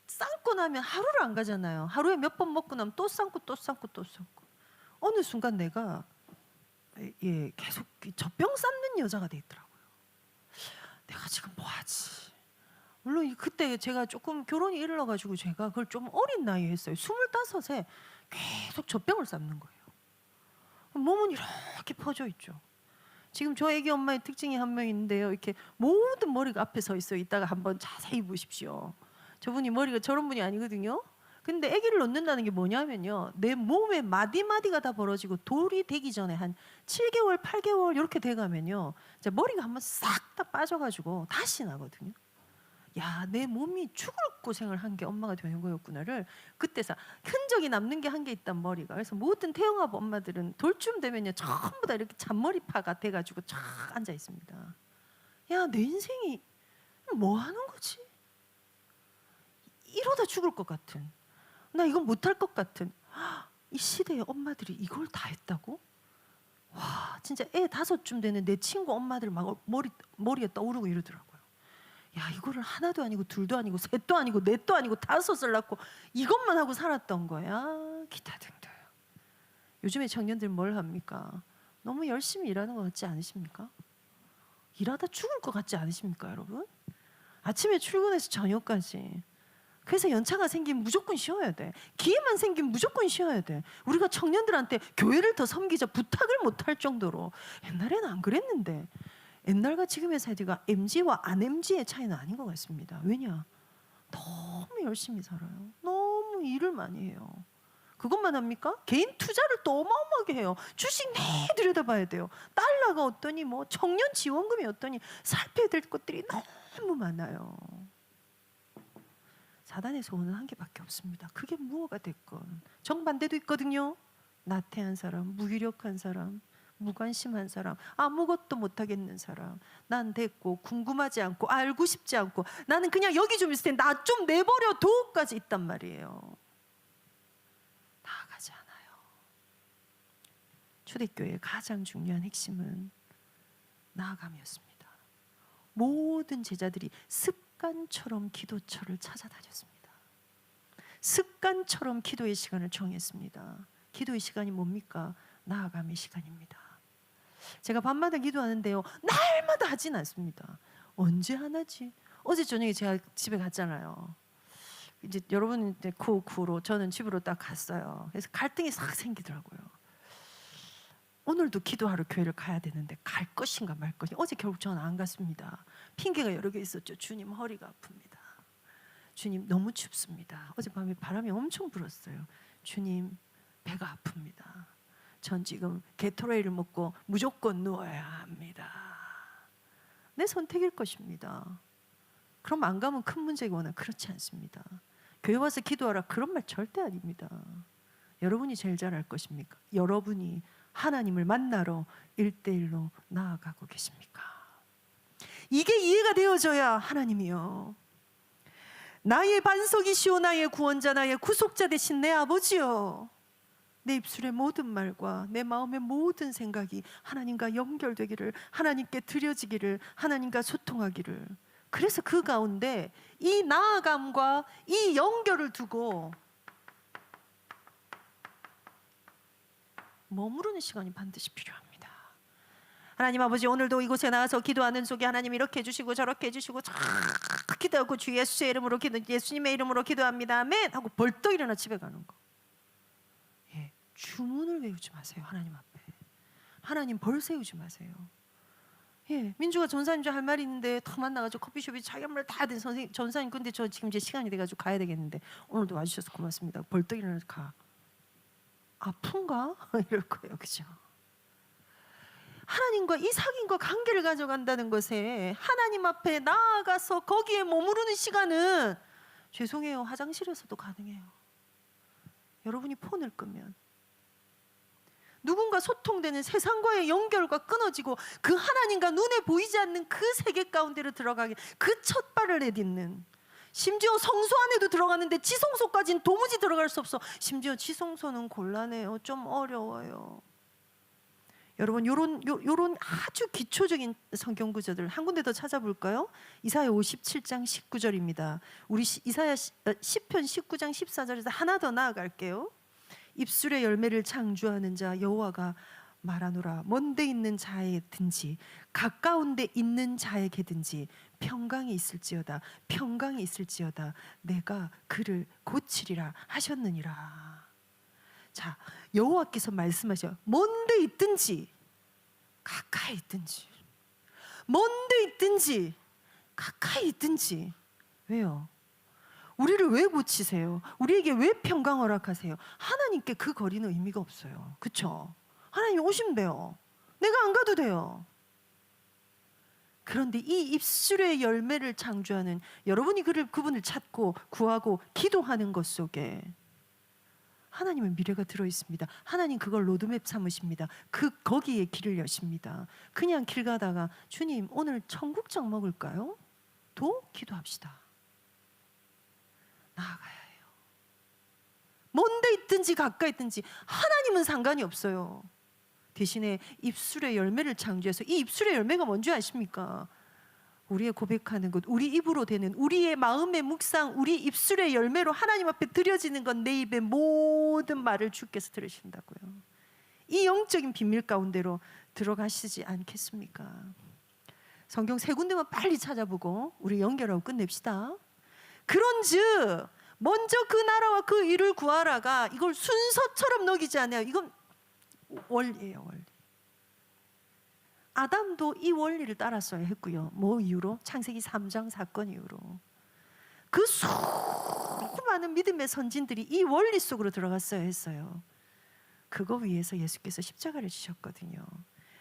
Speaker 1: 삶고 나면 하루를 안 가잖아요. 하루에 몇 번 먹고 나면 또 삶고 또 삶고 또 삶고. 어느 순간 내가 계속 젖병 삶는 여자가 돼 있더라고요. 내가 지금 뭐 하지? 물론 그때 제가 조금 결혼이 이르러가지고 제가 그걸 좀 어린 나이에 했어요. 25에 계속 젖병을 삶는 거예요. 몸은 이렇게 퍼져 있죠. 지금 저 애기 엄마의 특징이 한 명 있는데요. 이렇게 모든 머리가 앞에 서 있어요. 이따가 한번 자세히 보십시오. 저분이 머리가 저런 분이 아니거든요. 근데 아기를 놓는다는 게 뭐냐면요. 내 몸에 마디마디가 다 벌어지고 돌이 되기 전에 한 7개월, 8개월 이렇게 돼가면요. 이제 머리가 한번 싹 다 빠져가지고 다시 나거든요. 야, 내 몸이 죽을 고생을 한 게 엄마가 되는 거였구나를 그때서 흔적이 남는 게 한 게 있단 머리가. 그래서 모든 태영아부 엄마들은 돌쯤 되면요 전부 다 이렇게 잔머리파가 돼가지고 쫙 앉아 있습니다. 야, 내 인생이 뭐 하는 거지? 이러다 죽을 것 같은, 나 이건 못할 것 같은 이 시대의 엄마들이 이걸 다 했다고? 와, 진짜 애 5쯤 되는 내 친구 엄마들 막 머리에 떠오르고 이러더라고요. 야, 이거를 하나도 아니고 둘도 아니고 셋도 아니고 넷도 아니고 5을 낳고 이것만 하고 살았던 거야. 기타 등등. 요즘에 청년들 뭘 합니까? 너무 열심히 일하는 것 같지 않으십니까? 일하다 죽을 것 같지 않으십니까, 여러분? 아침에 출근해서 저녁까지. 그래서 연차가 생기면 무조건 쉬어야 돼. 기회만 생기면 무조건 쉬어야 돼. 우리가 청년들한테 교회를 더 섬기자 부탁을 못할 정도로. 옛날에는 안 그랬는데 옛날과 지금의 세대가 MZ와 안 MZ의 차이는 아닌 것 같습니다. 왜냐? 너무 열심히 살아요. 너무 일을 많이 해요. 그것만 합니까? 개인 투자를 또 어마어마하게 해요. 주식 내 들여다봐야 돼요. 달러가 어떠니 뭐 청년 지원금이 어떠니 살펴야 될 것들이 너무 많아요. 사단의 소원은 한 개밖에 없습니다. 그게 무엇가 됐건. 정반대도 있거든요. 나태한 사람, 무기력한 사람, 무관심한 사람, 아무것도 못하겠는 사람, 난 됐고 궁금하지 않고 알고 싶지 않고 나는 그냥 여기 좀 있을 텐데 나 좀 내버려 둬까지 있단 말이에요. 나아가지 않아요. 초대교회의 가장 중요한 핵심은 나아감이었습니다. 모든 제자들이 습관처럼 기도처를 찾아다녔습니다. 습관처럼 기도의 시간을 정했습니다. 기도의 시간이 뭡니까? 나아감의 시간입니다. 제가 밤마다 기도하는데요, 날마다 하진 않습니다. 언제 하나지? 어제 저녁에 제가 집에 갔잖아요. 이제 여러분은 이제 쿠로 저는 집으로 딱 갔어요. 그래서 갈등이 싹 생기더라고요. 오늘도 기도하러 교회를 가야 되는데 갈 것인가 말 것인가. 어제 결국 저는 안 갔습니다. 핑계가 여러 개 있었죠. 주님, 허리가 아픕니다. 주님, 너무 춥습니다. 어젯밤에 바람이 엄청 불었어요. 주님, 배가 아픕니다. 전 지금 게토레이를 먹고 무조건 누워야 합니다. 내 선택일 것입니다. 그럼 안 가면 큰 문제거나 그렇지 않습니다. 교회 와서 기도하라 그런 말 절대 아닙니다. 여러분이 제일 잘 알 것입니까? 여러분이 하나님을 만나러 1대1로 나아가고 계십니까? 이게 이해가 되어져야 하나님이요, 나의 반석이시오 나의 구원자 나의 구속자 되신 내 아버지요, 내 입술의 모든 말과 내 마음의 모든 생각이 하나님과 연결되기를, 하나님께 드려지기를, 하나님과 소통하기를. 그래서 그 가운데 이 나아감과 이 연결을 두고 머무르는 시간이 반드시 필요합니다. 하나님 아버지, 오늘도 이곳에 나와서 기도하는 속에 하나님 이렇게 해주시고 저렇게 해주시고 기도하고 주 예수의 이름으로 예수님의 이름으로 기도합니다 아멘 하고 벌떡 일어나 집에 가는 거. 주문을 외우지 마세요. 하나님 앞에 하나님 벌 세우지 마세요. 민주가 전사님 저 할 말이 있는데 더 만나가지고 커피숍에 자기 말 다 된 선생님 전사님, 근데 저 지금 제 시간이 돼가지고 가야 되겠는데 오늘도 와주셔서 고맙습니다. 벌떡 일어나서 가. 아픈가? 이럴 거예요. 그죠? 하나님과 이 사귐과 관계를 가져간다는 것에 하나님 앞에 나아가서 거기에 머무르는 시간은 죄송해요, 화장실에서도 가능해요. 여러분이 폰을 끄면 누군가 소통되는 세상과의 연결과 끊어지고 그 하나님과 눈에 보이지 않는 그 세계 가운데로 들어가게 그 첫 발을 내딛는 심지어 성소 안에도 들어가는데 지성소까지는 도무지 들어갈 수 없어. 심지어 지성소는 곤란해요. 좀 어려워요. 여러분 요런 아주 기초적인 성경 구절들 한 군데 더 찾아볼까요? 이사야 57장 19절입니다. 우리 이사야 시편 19장 14절에서 하나 더 나아갈게요. 입술의 열매를 창조하는 자 여호와가 말하노라. 먼데 있는 자에든지 가까운 데 있는 자에게든지 평강이 있을지어다. 평강이 있을지어다. 내가 그를 고치리라 하셨느니라. 자, 여호와께서 말씀하셔. 먼데 있든지 가까이 있든지, 먼데 있든지 가까이 있든지. 왜요? 우리를 왜 고치세요? 우리에게 왜 평강 허락하세요? 하나님께 그 거리는 의미가 없어요. 그렇죠? 하나님 오시면 돼요. 내가 안 가도 돼요. 그런데 이 입술의 열매를 창조하는 여러분이 그분을 찾고 구하고 기도하는 것 속에 하나님의 미래가 들어있습니다. 하나님 그걸 로드맵 삼으십니다. 거기에 길을 여십니다. 그냥 길 가다가 주님 오늘 청국장 먹을까요? 도 기도합시다. 나아가야 해요. 먼데 있든지 가까이 있든지 하나님은 상관이 없어요. 대신에 입술의 열매를 창조해서 이 입술의 열매가 뭔지 아십니까? 우리의 고백하는 것, 우리 입으로 되는 우리의 마음의 묵상, 우리 입술의 열매로 하나님 앞에 드려지는 건 내 입의 모든 말을 주께서 들으신다고요. 이 영적인 비밀 가운데로 들어가시지 않겠습니까? 성경 세 군데만 빨리 찾아보고 우리 연결하고 끝냅시다. 그런즉 먼저 그 나라와 그 일을 구하라가 이걸 순서처럼 녹이지 않아요. 이건 원리예요, 원리. 아담도 이 원리를 따랐어야 했고요. 뭐 이유로? 창세기 3장 사건 이후로. 그 수많은 믿음의 선진들이 이 원리 속으로 들어갔어야 했어요. 그거 위해서 예수께서 십자가를 지셨거든요.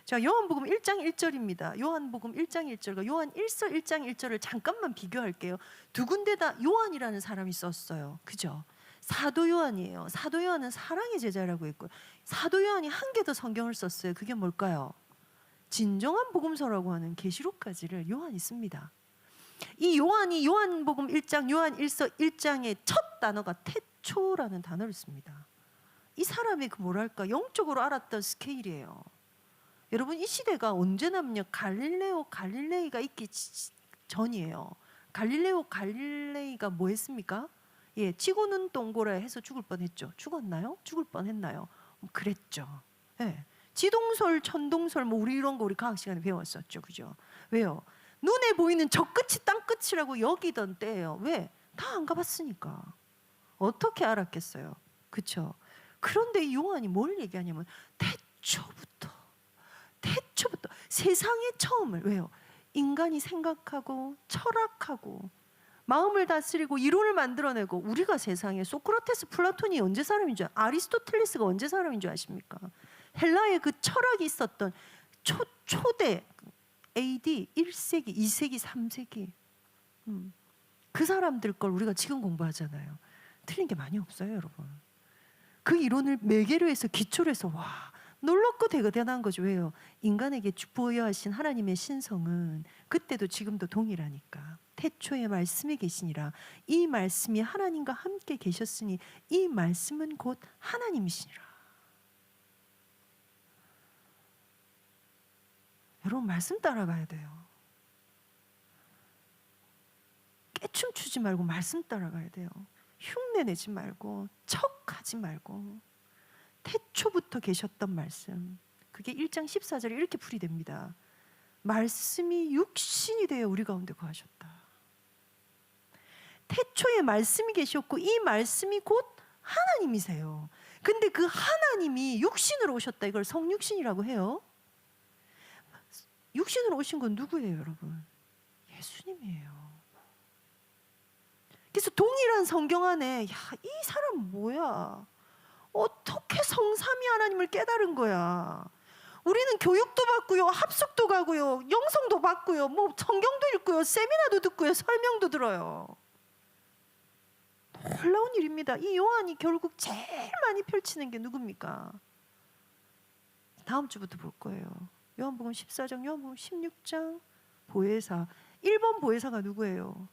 Speaker 1: 자, 요한복음 1장 1절입니다. 요한복음 1장 1절과 요한 1서 1장 1절을 잠깐만 비교할게요. 두 군데 다 요한이라는 사람이 썼어요. 그죠? 사도 요한이에요. 사도 요한은 사랑의 제자라고 했고요. 사도 요한이 한 개 더 성경을 썼어요. 그게 뭘까요? 진정한 복음서라고 하는 계시록까지를 요한이 씁니다. 이 요한이 요한복음 1장, 요한 1서 1장의 첫 단어가 태초라는 단어를 씁니다. 이 사람의 그 뭐랄까 영적으로 알았던 스케일이에요. 여러분 이 시대가 언제냐면요, 갈릴레이가 있기 전이에요. 갈릴레이가 뭐 했습니까? 예, 지구는 동그라 해서 죽을 뻔했죠. 죽었나요? 죽을 뻔했나요? 그랬죠. 예. 지동설, 천동설 뭐 우리 이런 거 우리 과학 시간에 배웠었죠. 그죠? 왜요? 눈에 보이는 저 끝이 땅 끝이라고 여기던 때예요. 왜? 다 안 가봤으니까. 어떻게 알았겠어요? 그렇죠? 그런데 요한이 뭘 얘기하냐면 태초부터 세상의 처음을, 왜요? 인간이 생각하고 철학하고 마음을 다스리고 이론을 만들어내고 우리가 세상에 소크라테스, 플라톤이 언제 사람인 줄, 아리스토텔레스가 언제 사람인 줄 아십니까? 헬라의 그 철학이 있었던 초대 AD 1세기, 2세기, 3세기 그 사람들 걸 우리가 지금 공부하잖아요. 틀린 게 많이 없어요, 여러분. 그 이론을 매개로 해서 기초로 해서 와 놀랍고 대단한 거죠. 왜요? 인간에게 부여하신 하나님의 신성은 그때도 지금도 동일하니까. 태초에 말씀이 계시니라. 이 말씀이 하나님과 함께 계셨으니 이 말씀은 곧 하나님이시니라. 여러분 말씀 따라가야 돼요. 깨춤추지 말고 말씀 따라가야 돼요. 흉내내지 말고 척하지 말고 태초부터 계셨던 말씀. 그게 1장 14절에 이렇게 풀이됩니다. 말씀이 육신이 되어 우리 가운데 거하셨다. 태초에 말씀이 계셨고 이 말씀이 곧 하나님이세요. 근데 그 하나님이 육신으로 오셨다. 이걸 성육신이라고 해요. 육신으로 오신 건 누구예요, 여러분? 예수님이에요. 그래서 동일한 성경 안에 야, 이 사람 뭐야? 어떻게 성삼위 하나님을 깨달은 거야? 우리는 교육도 받고요, 합숙도 가고요, 영성도 받고요, 뭐 성경도 읽고요, 세미나도 듣고요, 설명도 들어요. 놀라운 일입니다. 이 요한이 결국 제일 많이 펼치는 게 누굽니까? 다음 주부터 볼 거예요. 요한복음 14장, 요한복음 16장 보혜사. 1번 보혜사가 누구예요?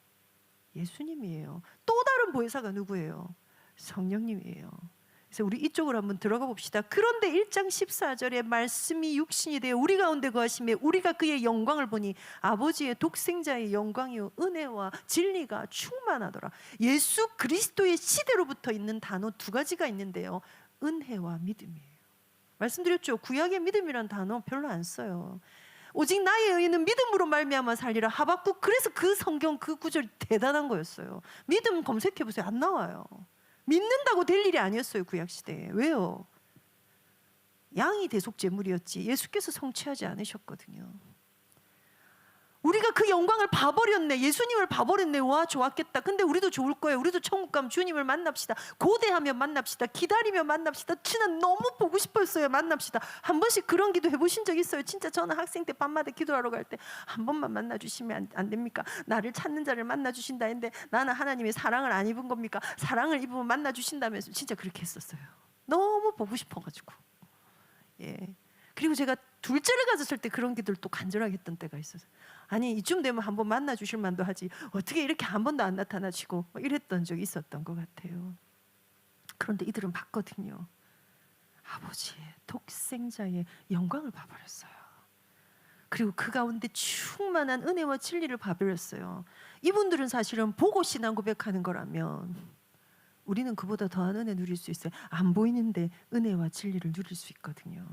Speaker 1: 예수님이에요. 또 다른 보혜사가 누구예요? 성령님이에요. 그래서 우리 이쪽으로 한번 들어가 봅시다. 그런데 1장 14절에 말씀이 육신이 되어 우리 가운데 거하심에 우리가 그의 영광을 보니 아버지의 독생자의 영광이요 은혜와 진리가 충만하더라. 예수 그리스도의 시대로부터 있는 단어 두 가지가 있는데요, 은혜와 믿음이에요. 말씀드렸죠, 구약의 믿음이란 단어 별로 안 써요. 오직 나의 의는 믿음으로 말미암아 살리라. 하박국. 그래서 그 성경 그 구절이 대단한 거였어요. 믿음 검색해 보세요. 안 나와요. 믿는다고 될 일이 아니었어요, 구약 시대에. 왜요? 양이 대속 제물이었지 예수께서 성취하지 않으셨거든요. 우리가 그 영광을 봐버렸네, 예수님을 봐버렸네. 와, 좋았겠다. 근데 우리도 좋을 거예요. 우리도 천국 가면 주님을 만납시다. 고대하며 만납시다. 기다리며 만납시다. 진짜 너무 보고 싶었어요. 만납시다. 한 번씩 그런 기도 해보신 적 있어요? 진짜 저는 학생 때 밤마다 기도하러 갈 때 한 번만 만나주시면 안 됩니까? 나를 찾는 자를 만나주신다 했는데 나는 하나님의 사랑을 안 입은 겁니까? 사랑을 입으면 만나주신다면서 진짜 그렇게 했었어요. 너무 보고 싶어가지고. 예. 그리고 제가 둘째를 가졌을 때 그런 기도를 또 간절하게 했던 때가 있어서, 아니 이쯤 되면 한번 만나 주실 만도 하지 어떻게 이렇게 한 번도 안 나타나시고 이랬던 적이 있었던 것 같아요. 그런데 이들은 봤거든요. 아버지의 독생자의 영광을 봐버렸어요. 그리고 그 가운데 충만한 은혜와 진리를 봐버렸어요. 이분들은 사실은 보고 신앙 고백하는 거라면 우리는 그보다 더한 은혜 누릴 수 있어요. 안 보이는데 은혜와 진리를 누릴 수 있거든요.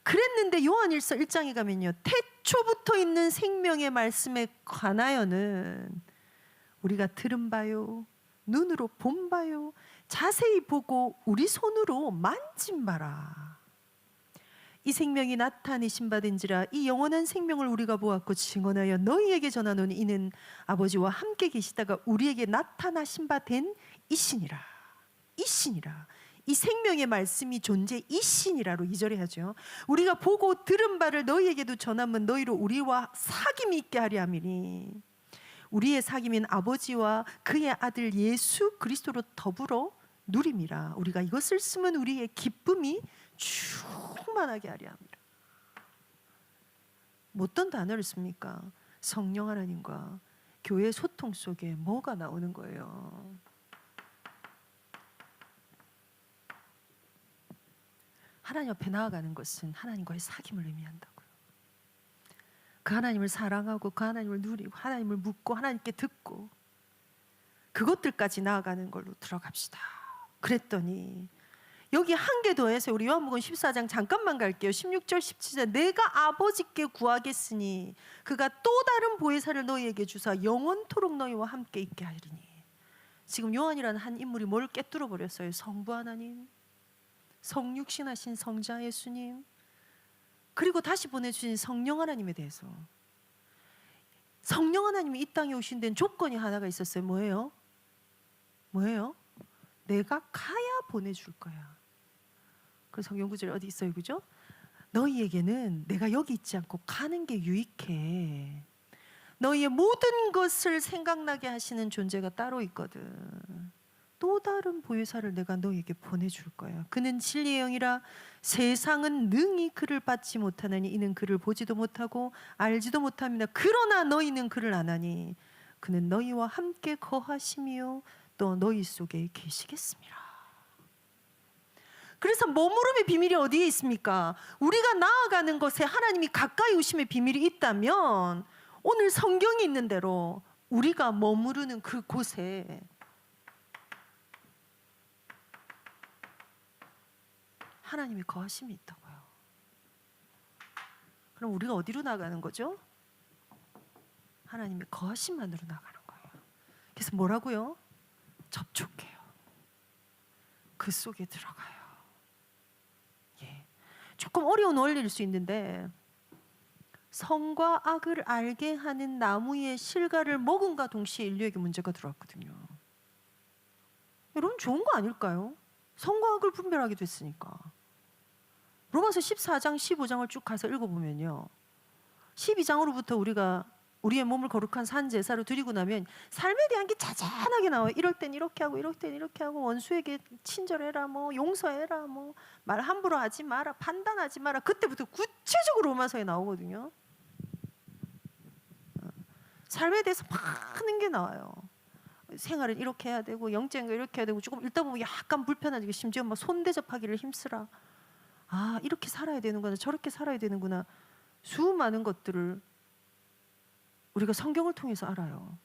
Speaker 1: 그랬는데 요한일서 1장에 가면요, 태초부터 있는 생명의 말씀에 관하여는 우리가 들은 바요, 눈으로 본 바요, 자세히 보고 우리 손으로 만진 바라. 이 생명이 나타내신 바된지라. 이 영원한 생명을 우리가 보았고 증언하여 너희에게 전하노니 이는 아버지와 함께 계시다가 우리에게 나타나신 바 된 이신이라. 이신이라. 이 생명의 말씀이 존재 이신이라로 2절에 하죠. 우리가 보고 들은 바를 너희에게도 전하면 너희로 우리와 사귐이 있게 하려 함이니 우리의 사귐인 아버지와 그의 아들 예수 그리스도로 더불어 누림이라. 우리가 이것을 쓰면 우리의 기쁨이 충만하게 하려 합니다. 뭐 어떤 단어를 씁니까? 성령 하나님과 교회 소통 속에 뭐가 나오는 거예요? 하나님 앞에 나아가는 것은 하나님과의 사귐을 의미한다고요. 그 하나님을 사랑하고 그 하나님을 누리고 하나님을 묻고 하나님께 듣고 그것들까지 나아가는 걸로 들어갑시다. 그랬더니 여기 한 개 더해서 우리 요한복음 14장 잠깐만 갈게요. 16절 17절 내가 아버지께 구하겠으니 그가 또 다른 보혜사를 너희에게 주사 영원토록 너희와 함께 있게 하리니. 지금 요한이라는 한 인물이 뭘 깨뚫어 버렸어요? 성부 하나님, 성육신하신 성자 예수님, 그리고 다시 보내주신 성령 하나님에 대해서. 성령 하나님이 이 땅에 오신 데는 조건이 하나가 있었어요. 뭐예요? 뭐예요? 내가 가야 보내줄 거야. 그 성경 구절이 어디 있어요, 그죠? 너희에게는 내가 여기 있지 않고 가는 게 유익해. 너희의 모든 것을 생각나게 하시는 존재가 따로 있거든. 또 다른 보혜사를 내가 너희에게 보내줄 거야. 그는 진리의 영이라. 세상은 능히 그를 받지 못하느니 이는 그를 보지도 못하고 알지도 못합니다. 그러나 너희는 그를 아나니 그는 너희와 함께 거하시며 또 너희 속에 계시겠습니다. 그래서 머무름의 비밀이 어디에 있습니까? 우리가 나아가는 것에 하나님이 가까이 오심의 비밀이 있다면 오늘 성경이 있는 대로 우리가 머무르는 그곳에 하나님이 거하심이 있다고요. 그럼 우리가 어디로 나가는 거죠? 하나님의 거하심만으로 나가는 거예요. 그래서 뭐라고요? 접촉해요. 그 속에 들어가요. 예. 조금 어려운 원리일 수 있는데 선과 악을 알게 하는 나무의 실과를 먹음과 동시에 인류에게 문제가 들어왔거든요. 여러분 좋은 거 아닐까요? 선과 악을 분별하게 됐으니까. 로마서 14장 15장을 쭉 가서 읽어보면요, 12장으로부터 우리가 우리의 몸을 거룩한 산 제사로 드리고 나면 삶에 대한 게 자잘하게 나와요. 이럴 땐 이렇게 하고 이럴 땐 이렇게 하고 원수에게 친절해라, 뭐 용서해라, 뭐 말 함부로 하지 마라, 판단하지 마라. 그때부터 구체적으로 로마서에 생활을 이렇게 해야 되고 영적인 거 이렇게 해야 되고 조금 읽다 보면 약간 불편하지고 심지어 막 손대접하기를 힘쓰라. 아, 이렇게 살아야 되는구나, 저렇게 살아야 되는구나. 수많은 것들을 우리가 성경을 통해서 알아요.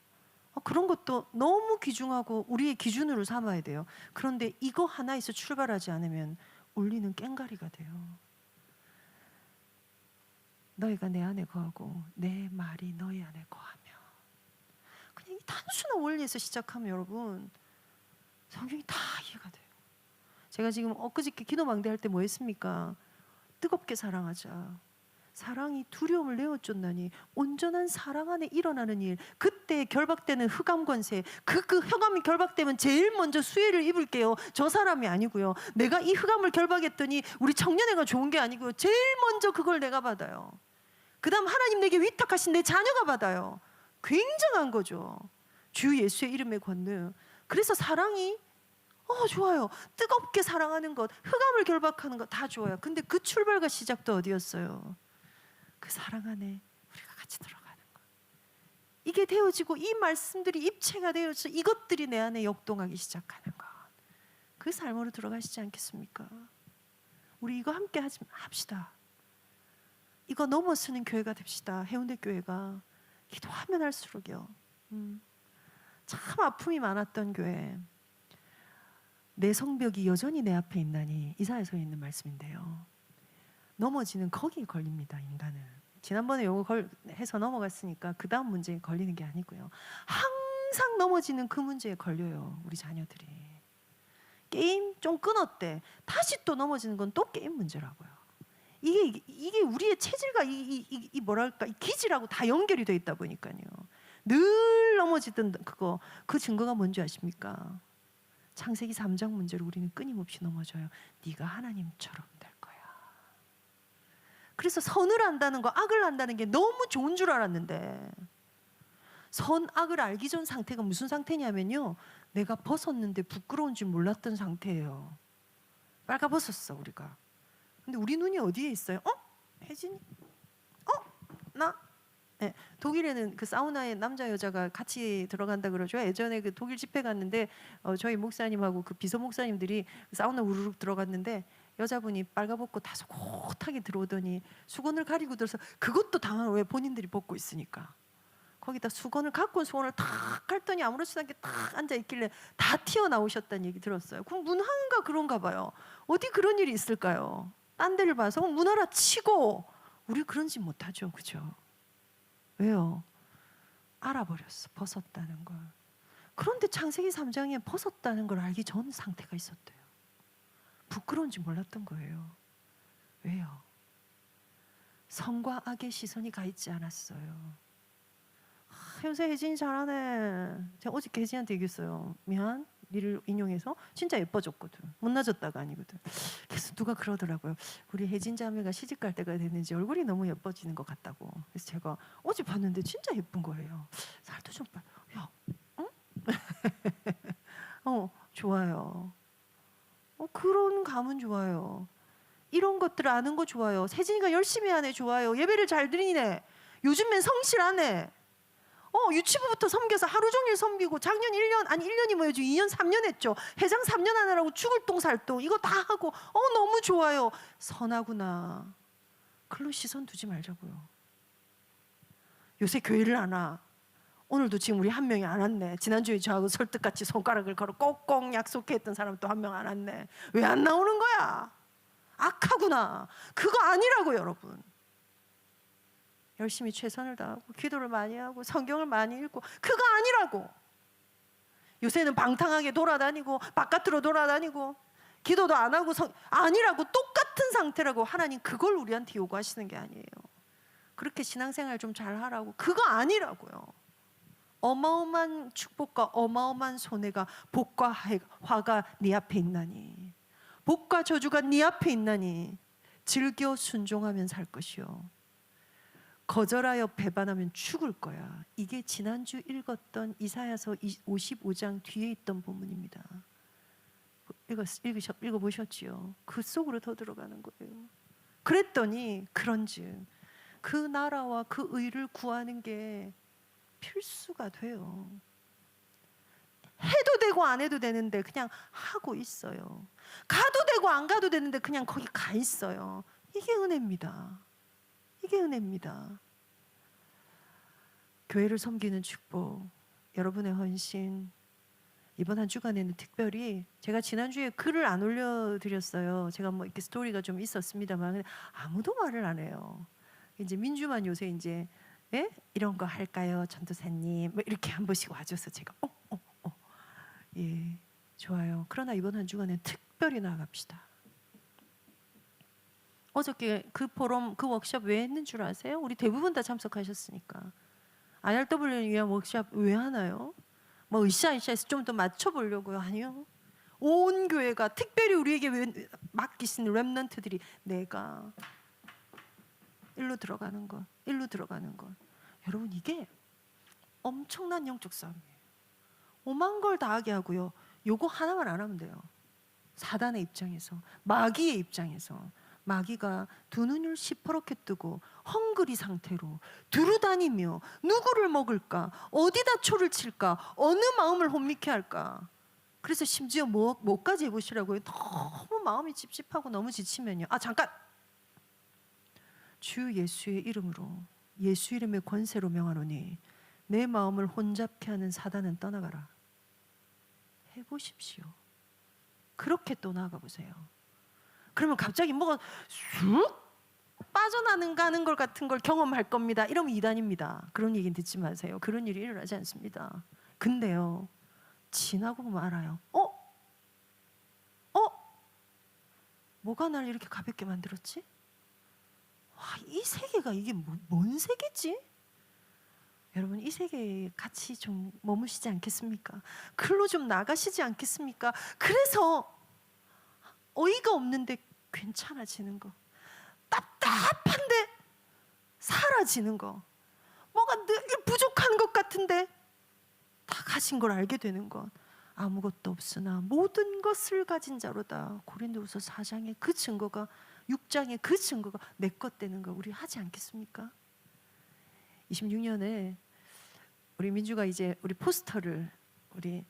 Speaker 1: 그런 것도 너무 귀중하고 우리의 기준으로 삼아야 돼요. 그런데 이거 하나에서 출발하지 않으면 울리는 꽹가리가 돼요. 너희가 내 안에 거하고 내 말이 너희 안에 거하며. 그냥 이 단순한 원리에서 시작하면 여러분 성경이 다 이해가 돼요. 제가 지금 엊그저께 기도 망대할 때 뭐 했습니까? 뜨겁게 사랑하자. 사랑이 두려움을 내어쫓나니 온전한 사랑 안에 일어나는 일. 그때 결박되는 흑암 권세, 그 흑암이 결박되면 제일 먼저 수혜를 입을게요. 저 사람이 아니고요. 내가 이 흑암을 결박했더니 우리 청년회가 좋은 게 아니고요. 제일 먼저 그걸 내가 받아요. 그 다음 하나님 내게 위탁하신 내 자녀가 받아요. 굉장한 거죠. 주 예수의 이름의 권능. 그래서 사랑이 좋아요. 뜨겁게 사랑하는 것, 흑암을 결박하는 것 다 좋아요. 근데 그 출발과 시작도 어디였어요? 그 사랑 안에 우리가 같이 들어가는 것. 이게 되어지고 이 말씀들이 입체가 되어서 이것들이 내 안에 역동하기 시작하는 것. 그 삶으로 들어가시지 않겠습니까? 우리 이거 함께 합시다. 이거 넘어서는 교회가 됩시다. 해운대 교회가. 기도하면 할수록요. 참 아픔이 많았던 교회. 내 성벽이 여전히 내 앞에 있나니, 이사야서에 있는 말씀인데요. 넘어지는 거기에 걸립니다. 인간은. 지난번에 요거 해서 넘어갔으니까 그 다음 문제에 걸리는 게 아니고요. 항상 넘어지는 그 문제에 걸려요. 우리 자녀들이. 게임 좀 끊었대. 다시 또 넘어지는 건 또 게임 문제라고요. 이게 우리의 체질과 이 뭐랄까, 이 기질하고 다 연결이 돼 있다 보니까요. 늘 넘어지던 그거, 그 증거가 뭔지 아십니까? 창세기 3장 문제로 우리는 끊임없이 넘어져요. 네가 하나님처럼 될 거야. 그래서 선을 안다는 거, 악을 안다는 게 너무 좋은 줄 알았는데, 선, 악을 알기 전 상태가 무슨 상태냐면요, 내가 벗었는데 부끄러운 줄 몰랐던 상태예요. 빨가벗었어 우리가. 근데 우리 눈이 어디에 있어요? 혜진이? 나? 네, 독일에는 그 사우나에 남자 여자가 같이 들어간다 그러죠. 예전에 그 독일 집회 갔는데 저희 목사님하고 그 비서 목사님들이 사우나 우르륵 들어갔는데 여자분이 빨가벗고 다소곳하게 들어오더니 수건을 가리고 들어서, 그것도 당황을, 왜 본인들이 벗고 있으니까. 거기다 수건을 갖고 온 수건을 탁 깔더니 아무렇지도 않게 탁 앉아 있길래 다 튀어나오셨다는 얘기 들었어요. 그럼 문화인가 그런가 봐요. 어디 그런 일이 있을까요? 딴 데를 봐서 문화라 치고 우리 그런 짓 못하죠. 그죠? 왜요? 알아버렸어. 벗었다는 걸. 그런데 창세기 3장에 벗었다는 걸 알기 전 상태가 있었대요. 부끄러운지 몰랐던 거예요. 왜요? 선과 악의 시선이 가 있지 않았어요. 요새 혜진이 잘하네. 제가 어저께 혜진이한테 얘기했어요. 미안, 니를 인용해서 진짜 예뻐졌거든. 못나졌다가 아니거든. 그래서 누가 그러더라고요. 우리 혜진 자매가 시집 갈 때가 됐는지 얼굴이 너무 예뻐지는 것 같다고. 그래서 제가 어제 봤는데 진짜 예쁜 거예요. 살도 좀 빠. 야, 응? 좋아요. 그런 감은 좋아요. 이런 것들을 아는 거 좋아요. 세진이가 열심히 하네, 좋아요. 예배를 잘 드리네. 요즘엔 성실하네. 유치부부터 섬겨서 하루 종일 섬기고, 작년 1년, 아니 1년이 뭐예요? 2년 3년 했죠. 회장 3년 하느라고 죽을 똥 살 똥 이거 다 하고 너무 좋아요. 선하구나. 글로 시선 두지 말자고요. 요새 교회를 안 와. 오늘도 지금 우리 한 명이 안 왔네. 지난주에 저하고 설득같이 손가락을 걸어 꼭꼭 약속했던 사람 또 한 명 안 왔네. 왜 안 나오는 거야? 악하구나. 그거 아니라고 여러분. 열심히 최선을 다하고 기도를 많이 하고 성경을 많이 읽고, 그거 아니라고. 요새는 방탕하게 돌아다니고 바깥으로 돌아다니고 기도도 안 하고 아니라고. 똑같은 상태라고. 하나님 그걸 우리한테 요구하시는 게 아니에요. 그렇게 신앙생활 좀 잘하라고. 그거 아니라고요. 어마어마한 축복과 어마어마한 손해가, 복과 화가 네 앞에 있나니, 복과 저주가 네 앞에 있나니 즐겨 순종하면 살 것이요 거절하여 배반하면 죽을 거야. 이게 지난주 읽었던 이사야서 55장 뒤에 있던 본문입니다. 읽어보셨지요? 그 속으로 더 들어가는 거예요. 그랬더니 그런즉 그 나라와 그 의를 구하는 게 필수가 돼요. 해도 되고 안 해도 되는데 그냥 하고 있어요. 가도 되고 안 가도 되는데 그냥 거기 가 있어요. 이게 은혜입니다. 이게 은혜입니다. 교회를 섬기는 축복, 여러분의 헌신, 이번 한 주간에는 특별히 제가 지난주에 글을 안 올려드렸어요. 제가 뭐 이렇게 스토리가 좀 있었습니다만 아무도 말을 안 해요. 이제 민주만 요새 이제 예? 이런 거 할까요, 전도사님? 뭐 이렇게 한 번씩 와줘서 제가 예, 좋아요. 그러나 이번 한 주간에 특별히 나아갑시다. 어저께 그 포럼, 그 워크숍 왜 했는 줄 아세요? 우리 대부분 다 참석하셨으니까. IRW를 위한 워크숍 왜 하나요? 뭐 으쌰으쌰해서 좀 더 맞춰보려고요? 아니요. 온 교회가 특별히 우리에게 맡기신 렘넌트들이 내가 일로 들어가는 것, 일로 들어가는 것. 여러분 이게 엄청난 영적 싸움이에요. 오만 걸 다 하게 하고요. 요거 하나만 안 하면 돼요. 사단의 입장에서, 마귀의 입장에서 마귀가 두 눈을 시퍼렇게 뜨고 헝그리 상태로 두루다니며 누구를 먹을까, 어디다 초를 칠까, 어느 마음을 혼미케 할까. 그래서 심지어 뭐까지 해보시라고요. 너무 마음이 찝찝하고 너무 지치면요. 잠깐! 주 예수의 이름으로, 예수 이름의 권세로 명하노니 내 마음을 혼잡케 하는 사단은 떠나가라. 해보십시오. 그렇게 또 나아가 보세요. 그러면 갑자기 뭐가 쑥 빠져나가는 걸 같은 걸 경험할 겁니다. 이러면 이단입니다. 그런 얘기는 듣지 마세요. 그런 일이 일어나지 않습니다. 근데요, 지나고 보면 알아요. 뭐가 날 이렇게 가볍게 만들었지? 와, 이 세계가 이게 뭔 세계지? 여러분 이 세계에 같이 좀 머무시지 않겠습니까? 글로 좀 나가시지 않겠습니까? 그래서 어이가 없는데 괜찮아지는 거, 답답한데 사라지는 거, 뭐가 늘 부족한 것 같은데 다 가진 걸 알게 되는 것, 아무것도 없으나 모든 것을 가진 자로다. 고린도후서 4장의 그 증거가, 6장의 그 증거가 내 것 되는 거 우리 하지 않겠습니까? 26년에 우리 민주가 이제 우리 포스터를, 우리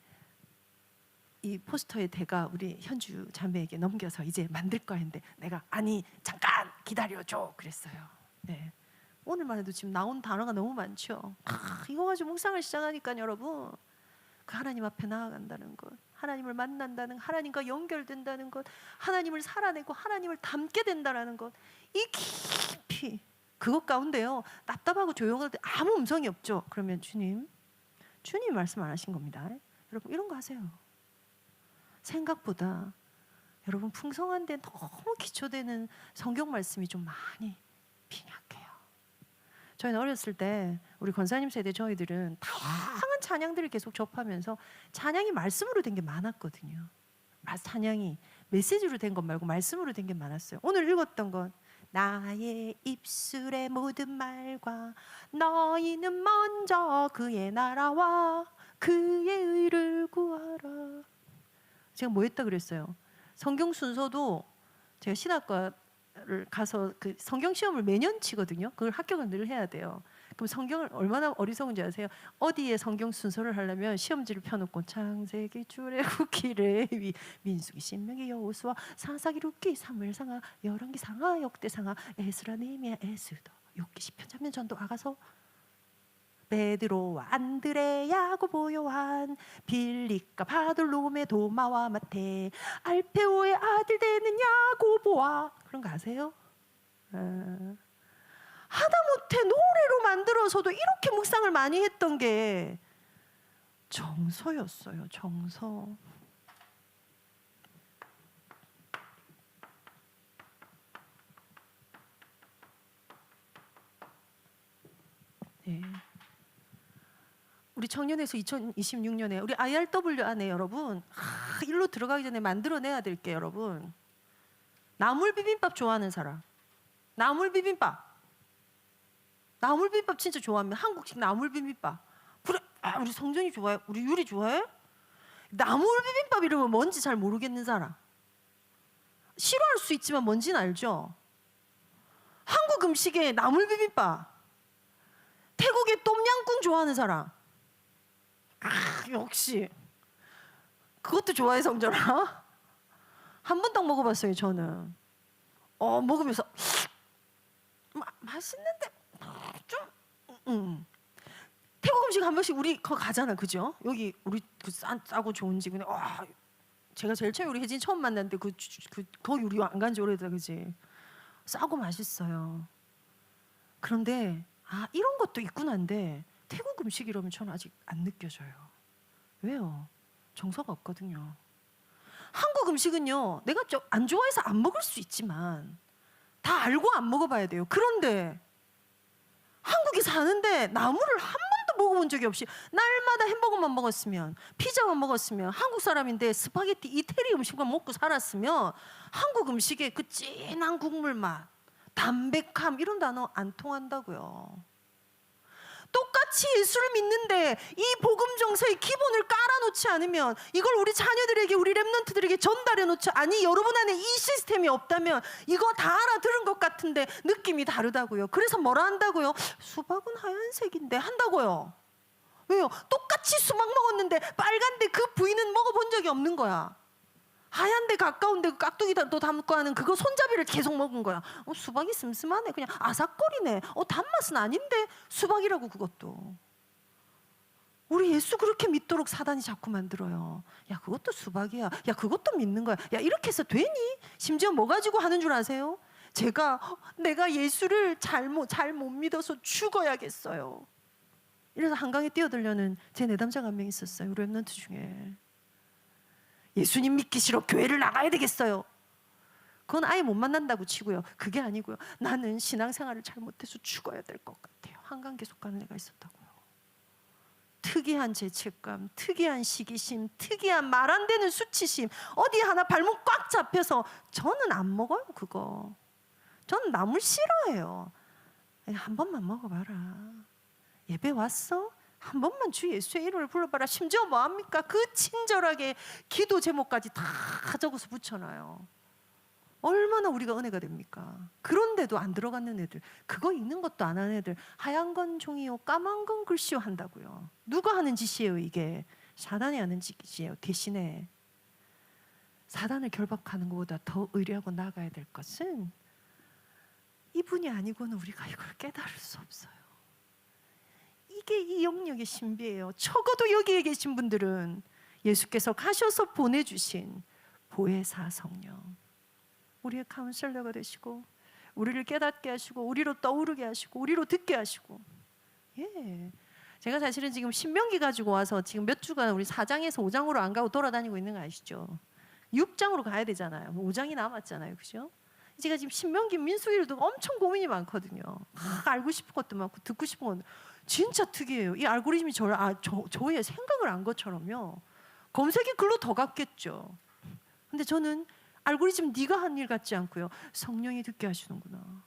Speaker 1: 이 포스터의 대가 우리 현주 자매에게 넘겨서 이제 만들 거야 했는데 내가 아니 잠깐 기다려줘 그랬어요. 네. 오늘만 해도 지금 나온 단어가 너무 많죠. 이거 가지고 묵상을 시작하니까 여러분, 그 하나님 앞에 나아간다는 것, 하나님을 만난다는, 하나님과 연결된다는 것, 하나님을 살아내고 하나님을 닮게 된다는 것, 이 깊이 그것 가운데요, 답답하고 조용할 때 아무 음성이 없죠. 그러면 주님이 말씀 안 하신 겁니다. 여러분 이런 거 하세요. 생각보다 여러분 풍성한데 너무 기초되는 성경 말씀이 좀 많이 빈약해요. 저희는 어렸을 때 우리 권사님 세대 저희들은 다양한 찬양들을 계속 접하면서 찬양이 말씀으로 된 게 많았거든요. 찬양이 메시지로 된 것 말고 말씀으로 된 게 많았어요. 오늘 읽었던 건 나의 입술의 모든 말과 너희는 먼저 그의 나라와 그의 의를 구하라. 제가 뭐 했다 그랬어요? 성경 순서도 제가 신학과를 가서 그 성경 시험을 매년 치거든요. 그걸 합격을 늘 해야 돼요. 그럼 성경을 얼마나 어리석은지 아세요? 어디에 성경 순서를 하려면 시험지를 펴놓고 창세기, 출애굽기, 레위, 민수기, 신명기, 여호수아, 사사기, 룻기, 사무엘상하, 열왕기상하, 역대상하, 에스라, 느헤미야, 에스더, 욥기, 시편, 잠언, 전도, 아가서, 베드로와 안드레, 야고보, 요한, 빌립과 바돌로메, 도마와 마테, 알페오의 아들 되는 야고보와, 그런 거 아세요? 하다못해 노래로 만들어서도 이렇게 묵상을 많이 했던 게 정서였어요. 정서. 네. 우리 청년에서 2026년에 우리 IRW 안에 여러분 일로 들어가기 전에 만들어내야 될 게, 여러분, 나물 비빔밥 좋아하는 사람, 나물 비빔밥 진짜 좋아하면 한국식 나물 비빔밥. 그래, 우리 성전이 좋아해? 우리 유리 좋아해? 나물 비빔밥 이러면 뭔지 잘 모르겠는 사람, 싫어할 수 있지만 뭔지는 알죠? 한국 음식에 나물 비빔밥, 태국의 똠양꿍 좋아하는 사람, 역시 그것도 좋아해 성전아? 한 번 딱 먹어봤어요 저는. 먹으면서 맛있는데 좀 태국 음식 한 번씩 우리 거 가잖아, 그죠? 여기 우리 그 싸고 좋은 집. 근데 제가 제일 처음에 우리 혜진 처음 만났는데 거기 우리 안 간 지 오래됐다, 그지? 싸고 맛있어요. 그런데 이런 것도 있구나인데 태국 음식 이러면 저는 아직 안 느껴져요. 왜요? 정서가 없거든요. 한국 음식은요, 내가 안 좋아해서 안 먹을 수 있지만 다 알고 안 먹어봐야 돼요. 그런데 한국에 사는데 나물을 한 번도 먹어본 적이 없이 날마다 햄버거만 먹었으면, 피자만 먹었으면, 한국 사람인데 스파게티 이태리 음식만 먹고 살았으면 한국 음식의 그 진한 국물 맛, 담백함 이런 단어 안 통한다고요. 똑같이 예수를 믿는데 이 복음 정서의 기본을 깔아놓지 않으면, 이걸 우리 자녀들에게, 우리 랩런트들에게 전달해 놓지, 아니 여러분 안에 이 시스템이 없다면 이거 다 알아들은 것 같은데 느낌이 다르다고요. 그래서 뭐라 한다고요? 수박은 하얀색인데 한다고요. 왜요? 똑같이 수박 먹었는데 빨간데 그 부위는 먹어본 적이 없는 거야. 하얀데 가까운데 깍두기도 담고 하는 그거 손잡이를 계속 먹은 거야. 수박이 슴슴하네, 그냥 아삭거리네, 단맛은 아닌데 수박이라고. 그것도 우리 예수 그렇게 믿도록 사단이 자꾸 만들어요. 야 그것도 수박이야, 야 그것도 믿는 거야, 야 이렇게 해서 되니? 심지어 뭐 가지고 하는 줄 아세요? 내가 예수를 잘 못 믿어서 죽어야겠어요. 이래서 한강에 뛰어들려는 제 내담자가 한 명 있었어요, 우리 랩런트 중에. 예수님 믿기 싫어, 교회를 나가야 되겠어요. 그건 아예 못 만난다고 치고요. 그게 아니고요. 나는 신앙생활을 잘못해서 죽어야 될 것 같아요. 한강 계속 가는 애가 있었다고요. 특이한 죄책감, 특이한 시기심, 특이한 말 안 되는 수치심, 어디 하나 발목 꽉 잡혀서. 저는 안 먹어요 그거. 저는 나물 싫어해요. 한 번만 먹어봐라. 예배 왔어? 한 번만 주 예수의 이름을 불러봐라. 심지어 뭐합니까? 그 친절하게 기도 제목까지 다 적어서 붙여놔요. 얼마나 우리가 은혜가 됩니까? 그런데도 안 들어가는 애들, 그거 읽는 것도 안 하는 애들, 하얀 건 종이요 까만 건 글씨요 한다고요. 누가 하는 짓이에요 이게? 사단이 하는 짓이에요. 대신에 사단을 결박하는 것보다 더 의리하고 나아가야 될 것은, 이분이 아니고는 우리가 이걸 깨달을 수 없어요. 이게 이 영역의 신비예요. 적어도 여기에 계신 분들은 예수께서 가셔서 보내주신 보혜사 성령, 우리의 카운셀러가 되시고 우리를 깨닫게 하시고 우리로 떠오르게 하시고 우리로 듣게 하시고. 제가 사실은 지금 신명기 가지고 와서 지금 몇 주간 우리 4장에서 5장으로 안 가고 돌아다니고 있는 거 아시죠? 6장으로 가야 되잖아요. 5장이 남았잖아요, 그죠? 제가 지금 신명기 민수기를 두고 엄청 고민이 많거든요. 알고 싶은 것도 많고 듣고 싶은 것도. 진짜 특이해요. 이 알고리즘이 저의 생각을 안 것처럼요. 검색이 글로 더 갔겠죠. 근데 저는 알고리즘 네가 한 일 같지 않고요. 성령이 듣게 하시는구나.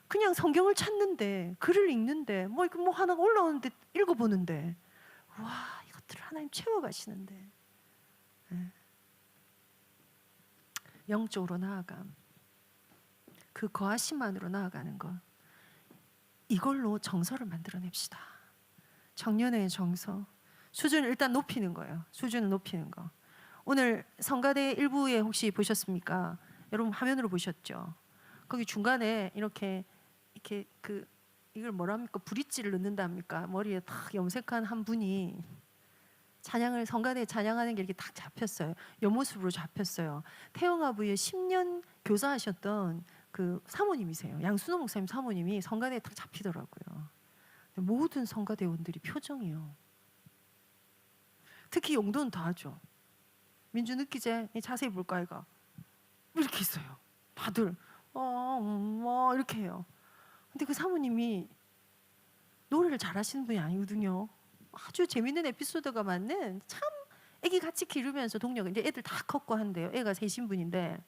Speaker 1: 그냥 성경을 찾는데, 글을 읽는데, 뭐 하나가 올라오는데 읽어보는데, 와, 이것들을 하나님 채워가시는데. 영적으로 나아감, 그 거하심만으로 나아가는 것, 이걸로 정서를 만들어냅시다. 청년의 정서, 수준을 일단 높이는 거예요. 수준을 높이는 거. 오늘 성가대 일부에 혹시 보셨습니까? 여러분 화면으로 보셨죠? 거기 중간에 이렇게 이걸 뭐라 합니까? 브릿지를 넣는다 합니까? 머리에 딱 염색한 한 분이 찬양을, 성가대에 찬양하는 게 이렇게 딱 잡혔어요. 옆모습으로 잡혔어요. 태영아부에 10년 교사하셨던 그 사모님이세요. 양순호 목사님 사모님이 성가대에 딱 잡히더라고요. 모든 성가대원들이 표정이요. 특히 용도는 다 하죠. 민주 느끼제? 자세히 볼까 이거? 이렇게 있어요. 다들 이렇게 해요. 근데 그 사모님이 노래를 잘하시는 분이 아니거든요. 아주 재밌는 에피소드가 많은, 참 애기 같이 기르면서 동료가 이제 애들 다 컸고 한대요. 애가 셋인 분인데,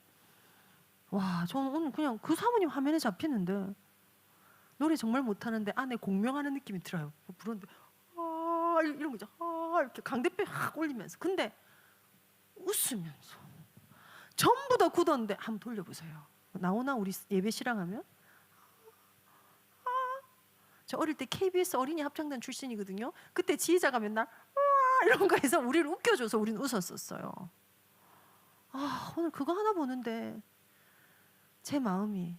Speaker 1: 와, 저는 오늘 그냥 그 사모님 화면에 잡히는데 노래 정말 못하는데 안에 공명하는 느낌이 들어요. 부르는데 이런 거죠. 이렇게 강대뼈 확 올리면서. 근데 웃으면서 전부 다 굳었는데 한번 돌려보세요. 나오나 우리 예배 실황하면? 저 어릴 때 KBS 어린이 합창단 출신이거든요. 그때 지휘자가 맨날 이런 거 해서 우리를 웃겨줘서 우리는 웃었었어요. 오늘 그거 하나 보는데 제 마음이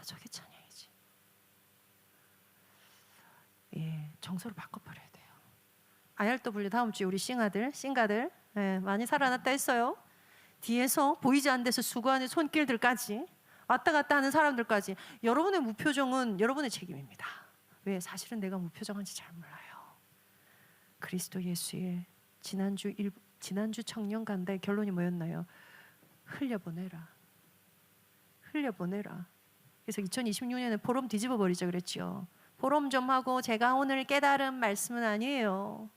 Speaker 1: 저게 찬양이지. 정서를 바꿔버려야 돼요. IRW 다음 주에 우리 싱가들 많이 살아났다 했어요. 뒤에서 보이지 않는 데서 수고하는 손길들까지 왔다 갔다 하는 사람들까지 여러분의 무표정은 여러분의 책임입니다. 왜? 사실은 내가 무표정한지 잘 몰라요. 그리스도 예수의 지난주 청년 간다의 결론이 뭐였나요? 흘려보내라. 그래서 2026년에 포럼 뒤집어 버리자 그랬죠. 포럼 좀 하고 제가 오늘 깨달은 말씀은 아니에요.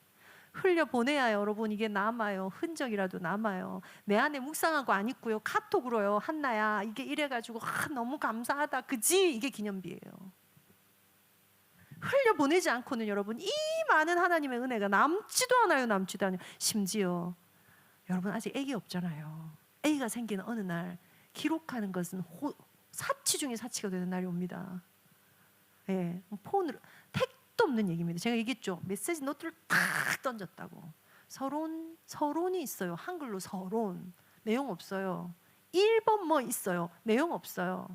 Speaker 1: 흘려보내야 여러분 이게 남아요. 흔적이라도 남아요. 내 안에 묵상하고 안 있고요. 카톡으로요. 한나야 이게 이래가지고 너무 감사하다 그지? 이게 기념비예요. 흘려보내지 않고는 여러분 이 많은 하나님의 은혜가 남지도 않아요. 심지어 여러분 아직 애기 없잖아요. 애기가 생기는 어느 날 기록하는 것은 사치 중에 사치가 되는 날이 옵니다. 폰으로 택도 없는 얘기입니다. 제가 얘기했죠. 메시지 노트를 탁 던졌다고. 서론이 있어요. 한글로 서론. 내용 없어요. 1번 뭐 있어요. 내용 없어요.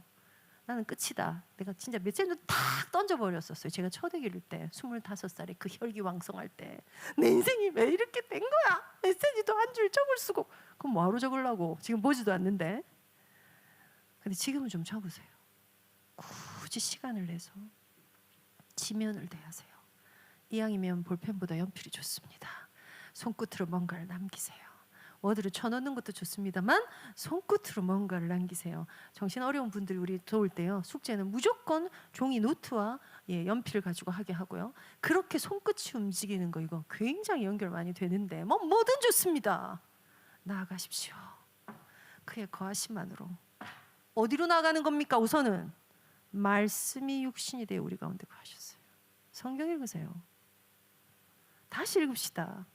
Speaker 1: 나는 끝이다. 내가 진짜 메시지 노트 탁 던져버렸었어요. 제가 초대기일 때 25살에 그 혈기왕성할 때 내 인생이 왜 이렇게 된 거야? 메시지도 한 줄 적을 쓰고 그럼 뭐하러 적으려고. 지금 보지도 않는데. 근데 지금은 좀 적으세요. 굳이 시간을 내서 지면을 대하세요. 이왕이면 볼펜보다 연필이 좋습니다. 손끝으로 뭔가를 남기세요. 워드를 쳐넣는 것도 좋습니다만 손끝으로 뭔가를 남기세요. 정신 어려운 분들 우리 도울 때요. 숙제는 무조건 종이 노트와 연필을 가지고 하게 하고요. 그렇게 손끝이 움직이는 거 이거 굉장히 연결 많이 되는데 뭐든 좋습니다. 나아가십시오. 그의 거하심만으로. 어디로 나가는 겁니까? 우선은 말씀이 육신이 되어 우리 가운데 거하셨어요. 성경 읽으세요. 다시 읽읍시다.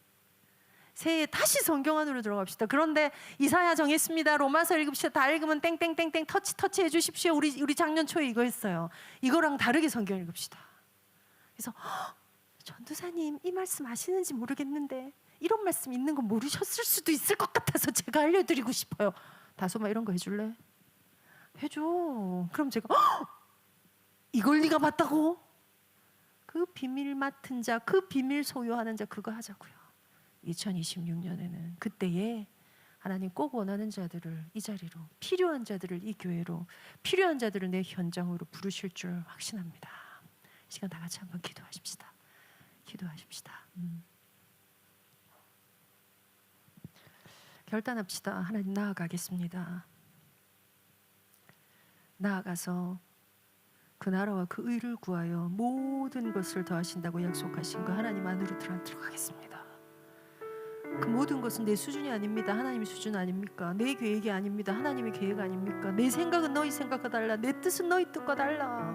Speaker 1: 새해에 다시 성경 안으로 들어갑시다. 그런데 이사야 정했습니다. 로마서 읽읍시다. 다 읽으면 땡땡땡땡 터치 해주십시오. 우리 작년 초에 이거 했어요. 이거랑 다르게 성경 읽읍시다. 그래서 전도사님 이 말씀 아시는지 모르겠는데 이런 말씀 있는 거 모르셨을 수도 있을 것 같아서 제가 알려드리고 싶어요. 다소마 이런 거 해줄래? 해줘. 그럼 제가 이걸 네가 봤다고? 그 비밀 맡은 자, 그 비밀 소유하는 자 그거 하자고요. 2026년에는 그때에 하나님 꼭 원하는 자들을 이 자리로, 필요한 자들을 이 교회로, 필요한 자들을 내 현장으로 부르실 줄 확신합니다. 이 시간 다 같이 한번 기도하십시다. 결단합시다. 하나님 나아가겠습니다. 나아가서 그 나라와 그 의를 구하여 모든 것을 더하신다고 약속하신 그 하나님 안으로 들어가겠습니다. 그 모든 것은 내 수준이 아닙니다. 하나님의 수준 아닙니까? 내 계획이 아닙니다. 하나님의 계획 아닙니까? 내 생각은 너희 생각과 달라. 내 뜻은 너희 뜻과 달라.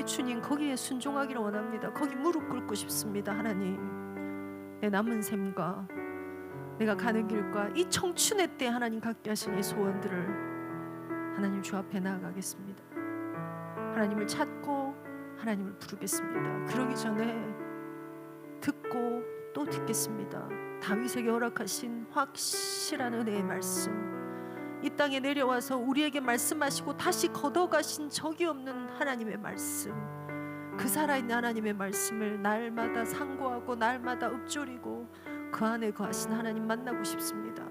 Speaker 1: 주님 거기에 순종하기를 원합니다. 거기 무릎 꿇고 싶습니다. 하나님 내 남은 삶과 내가 가는 길과 이 청춘의 때 하나님 갖게 하신 이 소원들을 하나님 주 앞에 나아가겠습니다. 하나님을 찾고 하나님을 부르겠습니다. 그러기 전에 듣고 또 듣겠습니다. 다윗에게 허락하신 확실한 은혜의 말씀, 이 땅에 내려와서 우리에게 말씀하시고 다시 걷어가신 적이 없는 하나님의 말씀, 그 살아있는 하나님의 말씀을 날마다 상고하고 날마다 읊조리고 그 안에 거하신 하나님 만나고 싶습니다.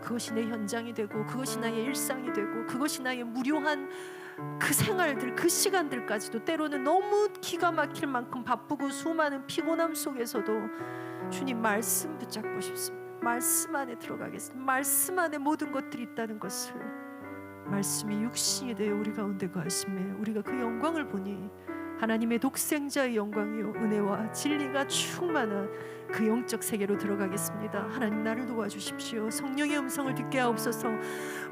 Speaker 1: 그것이 내 현장이 되고 그것이 나의 일상이 되고 그것이 나의 무료한 그 생활들, 그 시간들까지도 때로는 너무 기가 막힐 만큼 바쁘고 수많은 피곤함 속에서도 주님 말씀 붙잡고 싶습니다. 말씀 안에 들어가겠습니다. 말씀 안에 모든 것들이 있다는 것을, 말씀이 육신이 되어 우리 가운데 거하심에 우리가 그 영광을 보니 하나님의 독생자의 영광이요 은혜와 진리가 충만한 그 영적 세계로 들어가겠습니다. 하나님 나를 도와주십시오. 성령의 음성을 듣게 하옵소서.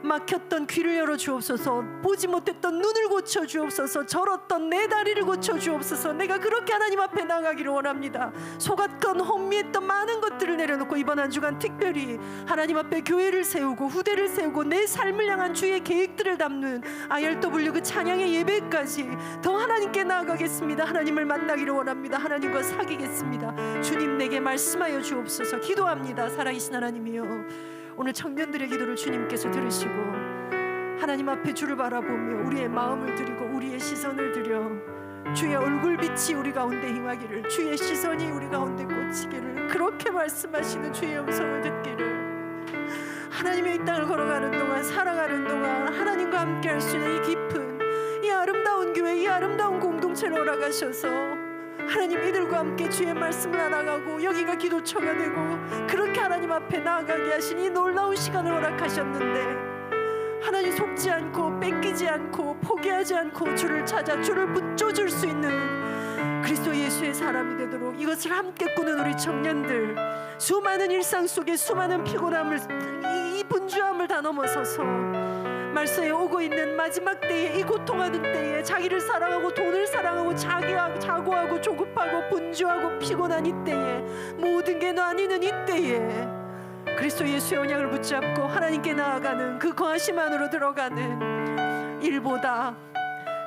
Speaker 1: 막혔던 귀를 열어주옵소서. 보지 못했던 눈을 고쳐주옵소서. 절었던 내 다리를 고쳐주옵소서. 내가 그렇게 하나님 앞에 나가기를 원합니다. 속았건 혼미했던 많은 것들을 내려놓고 이번 한 주간 특별히 하나님 앞에 교회를 세우고 후대를 세우고 내 삶을 향한 주의 계획들을 담는 IRW 그 찬양의 예배까지 더 하나님께 나아가겠습니다. 하나님을 만나기를 원합니다. 하나님과 사귀겠습니다. 주님 내게
Speaker 2: 말씀하여 주옵소서. 기도합니다. 살아계신 하나님이여, 오늘 청년들의 기도를 주님께서 들으시고 하나님 앞에 주를 바라보며 우리의 마음을 드리고 우리의 시선을 드려 주의 얼굴빛이 우리 가운데 임하기를, 주의 시선이 우리 가운데 꽂히기를, 그렇게 말씀하시는 주의 음성을 듣기를, 하나님의 이 땅을 걸어가는 동안, 살아가는 동안 하나님과 함께 할 수 있는 이 깊은, 이 아름다운 교회, 이 아름다운 공동체를 허락하셔서 하나님 이들과 함께 주의 말씀을 알아가고 여기가 기도처가 되고 그렇게 하나님 앞에 나아가게 하신 이 놀라운 시간을 허락하셨는데, 하나님 속지 않고 뺏기지 않고 포기하지 않고 주를 찾아 주를 붙잡을 수 있는 그리스도 예수의 사람이 되도록 이것을 함께 꾸는 우리 청년들, 수많은 일상 속에 수많은 피곤함을, 이 분주함을 다 넘어서서 말씀에 오고 있는 마지막 때에, 이 고통하는 때에, 자기를 사랑하고 돈을 사랑하고 자고하고 조급하고 분주하고 피곤한 이 때에, 모든 게 나뉘는 이 때에 그리스도 예수의 언약을 붙잡고 하나님께 나아가는 그 거하심 안으로 들어가는 일보다,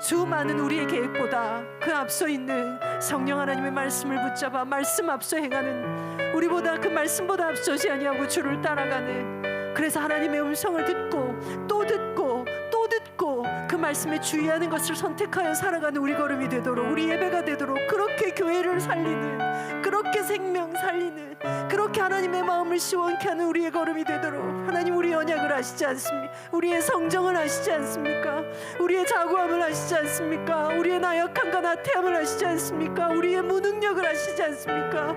Speaker 2: 수많은 우리의 계획보다 그 앞서 있는 성령 하나님의 말씀을 붙잡아 말씀 앞서 행하는, 우리보다 그 말씀보다 앞서지 아니하고 주를 따라가는, 그래서 하나님의 음성을 듣고 또 듣고 또 듣고 그 말씀에 주의하는 것을 선택하여 살아가는 우리 걸음이 되도록, 우리 예배가 되도록, 그렇게 교회를 살리는, 그렇게 생명 살리는, 그렇게 하나님의 마음을 시원케 하는 우리의 걸음이 되도록 하나님 우리의 언약을 아시지 않습니까? 우리의 성정을 아시지 않습니까? 우리의 자고함을 아시지 않습니까? 우리의 나약함과 나태함을 아시지 않습니까? 우리의 무능력을 아시지 않습니까?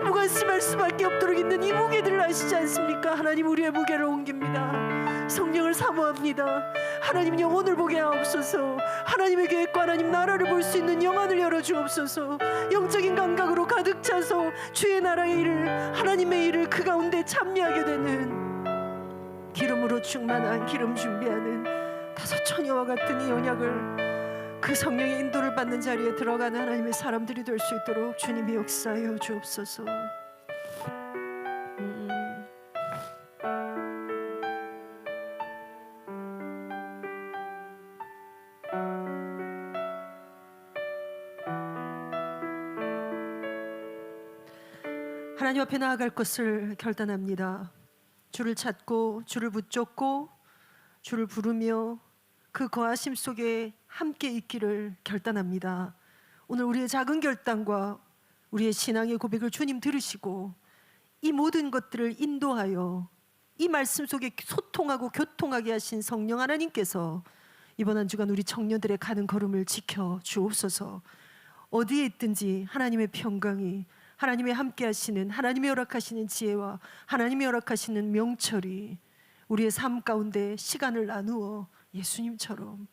Speaker 2: 무관심할 수밖에 없도록 있는 이 무게들을 아시지 않습니까? 하나님 우리의 무게를 옮깁니다. 성령을 사모합니다. 하나님 영혼을 보게 하옵소서. 하나님의 계획과 하나님 나라를 볼 수 있는 영안을 열어주옵소서. 영적인 감각으로 가득 차서 주의 나라의 일을, 하나님의 일을 그 가운데 참여하게 되는, 기름으로 충만한, 기름 준비하는 다섯 처녀와 같은 이 언약을, 그 성령의 인도를 받는 자리에 들어가는 하나님의 사람들이 될 수 있도록 주님이 역사하여 주옵소서. 하나님 앞에 나아갈 것을 결단합니다. 주를 찾고 주를 붙잡고 주를 부르며 그 거하심 속에 함께 있기를 결단합니다. 오늘 우리의 작은 결단과 우리의 신앙의 고백을 주님 들으시고 이 모든 것들을 인도하여 이 말씀 속에 소통하고 교통하게 하신 성령 하나님께서 이번 한 주간 우리 청년들의 가는 걸음을 지켜 주옵소서. 어디에 있든지 하나님의 평강이, 하나님의 함께 하시는, 하나님의 허락하시는 지혜와 하나님의 허락하시는 명철이 우리의 삶 가운데 시간을 나누어 예수님처럼,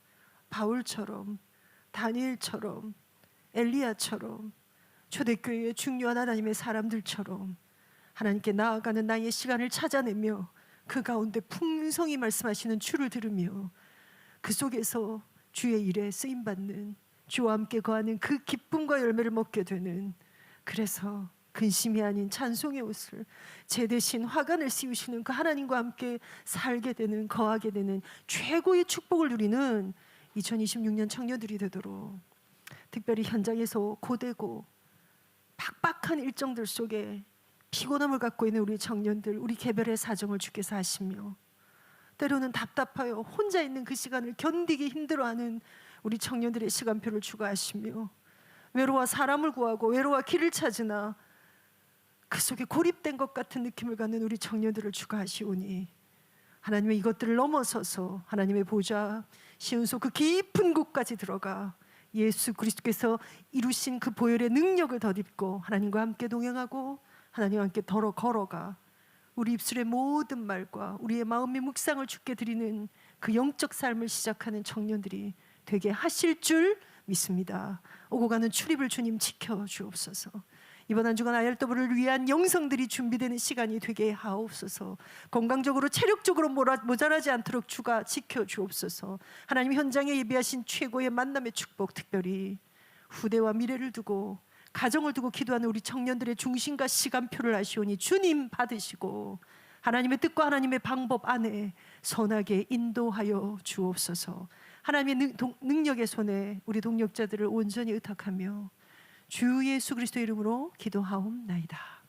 Speaker 2: 바울처럼, 다니엘처럼, 엘리야처럼, 초대교회의 중요한 하나님의 사람들처럼 하나님께 나아가는 나의 시간을 찾아내며 그 가운데 풍성히 말씀하시는 주를 들으며 그 속에서 주의 일에 쓰임받는, 주와 함께 거하는 그 기쁨과 열매를 먹게 되는, 그래서 근심이 아닌 찬송의 옷을, 제 대신 화관을 씌우시는 그 하나님과 함께 살게 되는, 거하게 되는 최고의 축복을 누리는 2026년 청년들이 되도록, 특별히 현장에서 고되고 팍팍한 일정들 속에 피곤함을 갖고 있는 우리 청년들, 우리 개별의 사정을 주께서 아시며 때로는 답답하여 혼자 있는 그 시간을 견디기 힘들어하는 우리 청년들의 시간표를 주가 아시며 외로워 사람을 구하고 외로워 길을 찾으나 그 속에 고립된 것 같은 느낌을 갖는 우리 청년들을 주가 하시오니 하나님의 이것들을 넘어서서 하나님의 보좌 시온소 그 깊은 곳까지 들어가 예수 그리스도께서 이루신 그 보혈의 능력을 덧입고 하나님과 함께 동행하고 하나님과 함께 걸어가 우리 입술의 모든 말과 우리의 마음의 묵상을 주께 드리는 그 영적 삶을 시작하는 청년들이 되게 하실 줄 믿습니다. 오고 가는 출입을 주님 지켜 주옵소서. 이번 한 주간 IRW를 위한 영성들이 준비되는 시간이 되게 하옵소서. 건강적으로 체력적으로 모자라지 않도록 주가 지켜 주옵소서. 하나님 현장에 예비하신 최고의 만남의 축복, 특별히 후대와 미래를 두고 가정을 두고 기도하는 우리 청년들의 중심과 시간표를 아시오니 주님 받으시고 하나님의 뜻과 하나님의 방법 안에 선하게 인도하여 주옵소서. 하나님의 능력의 손에 우리 동력자들을 온전히 의탁하며 주 예수 그리스도 이름으로 기도하옵나이다.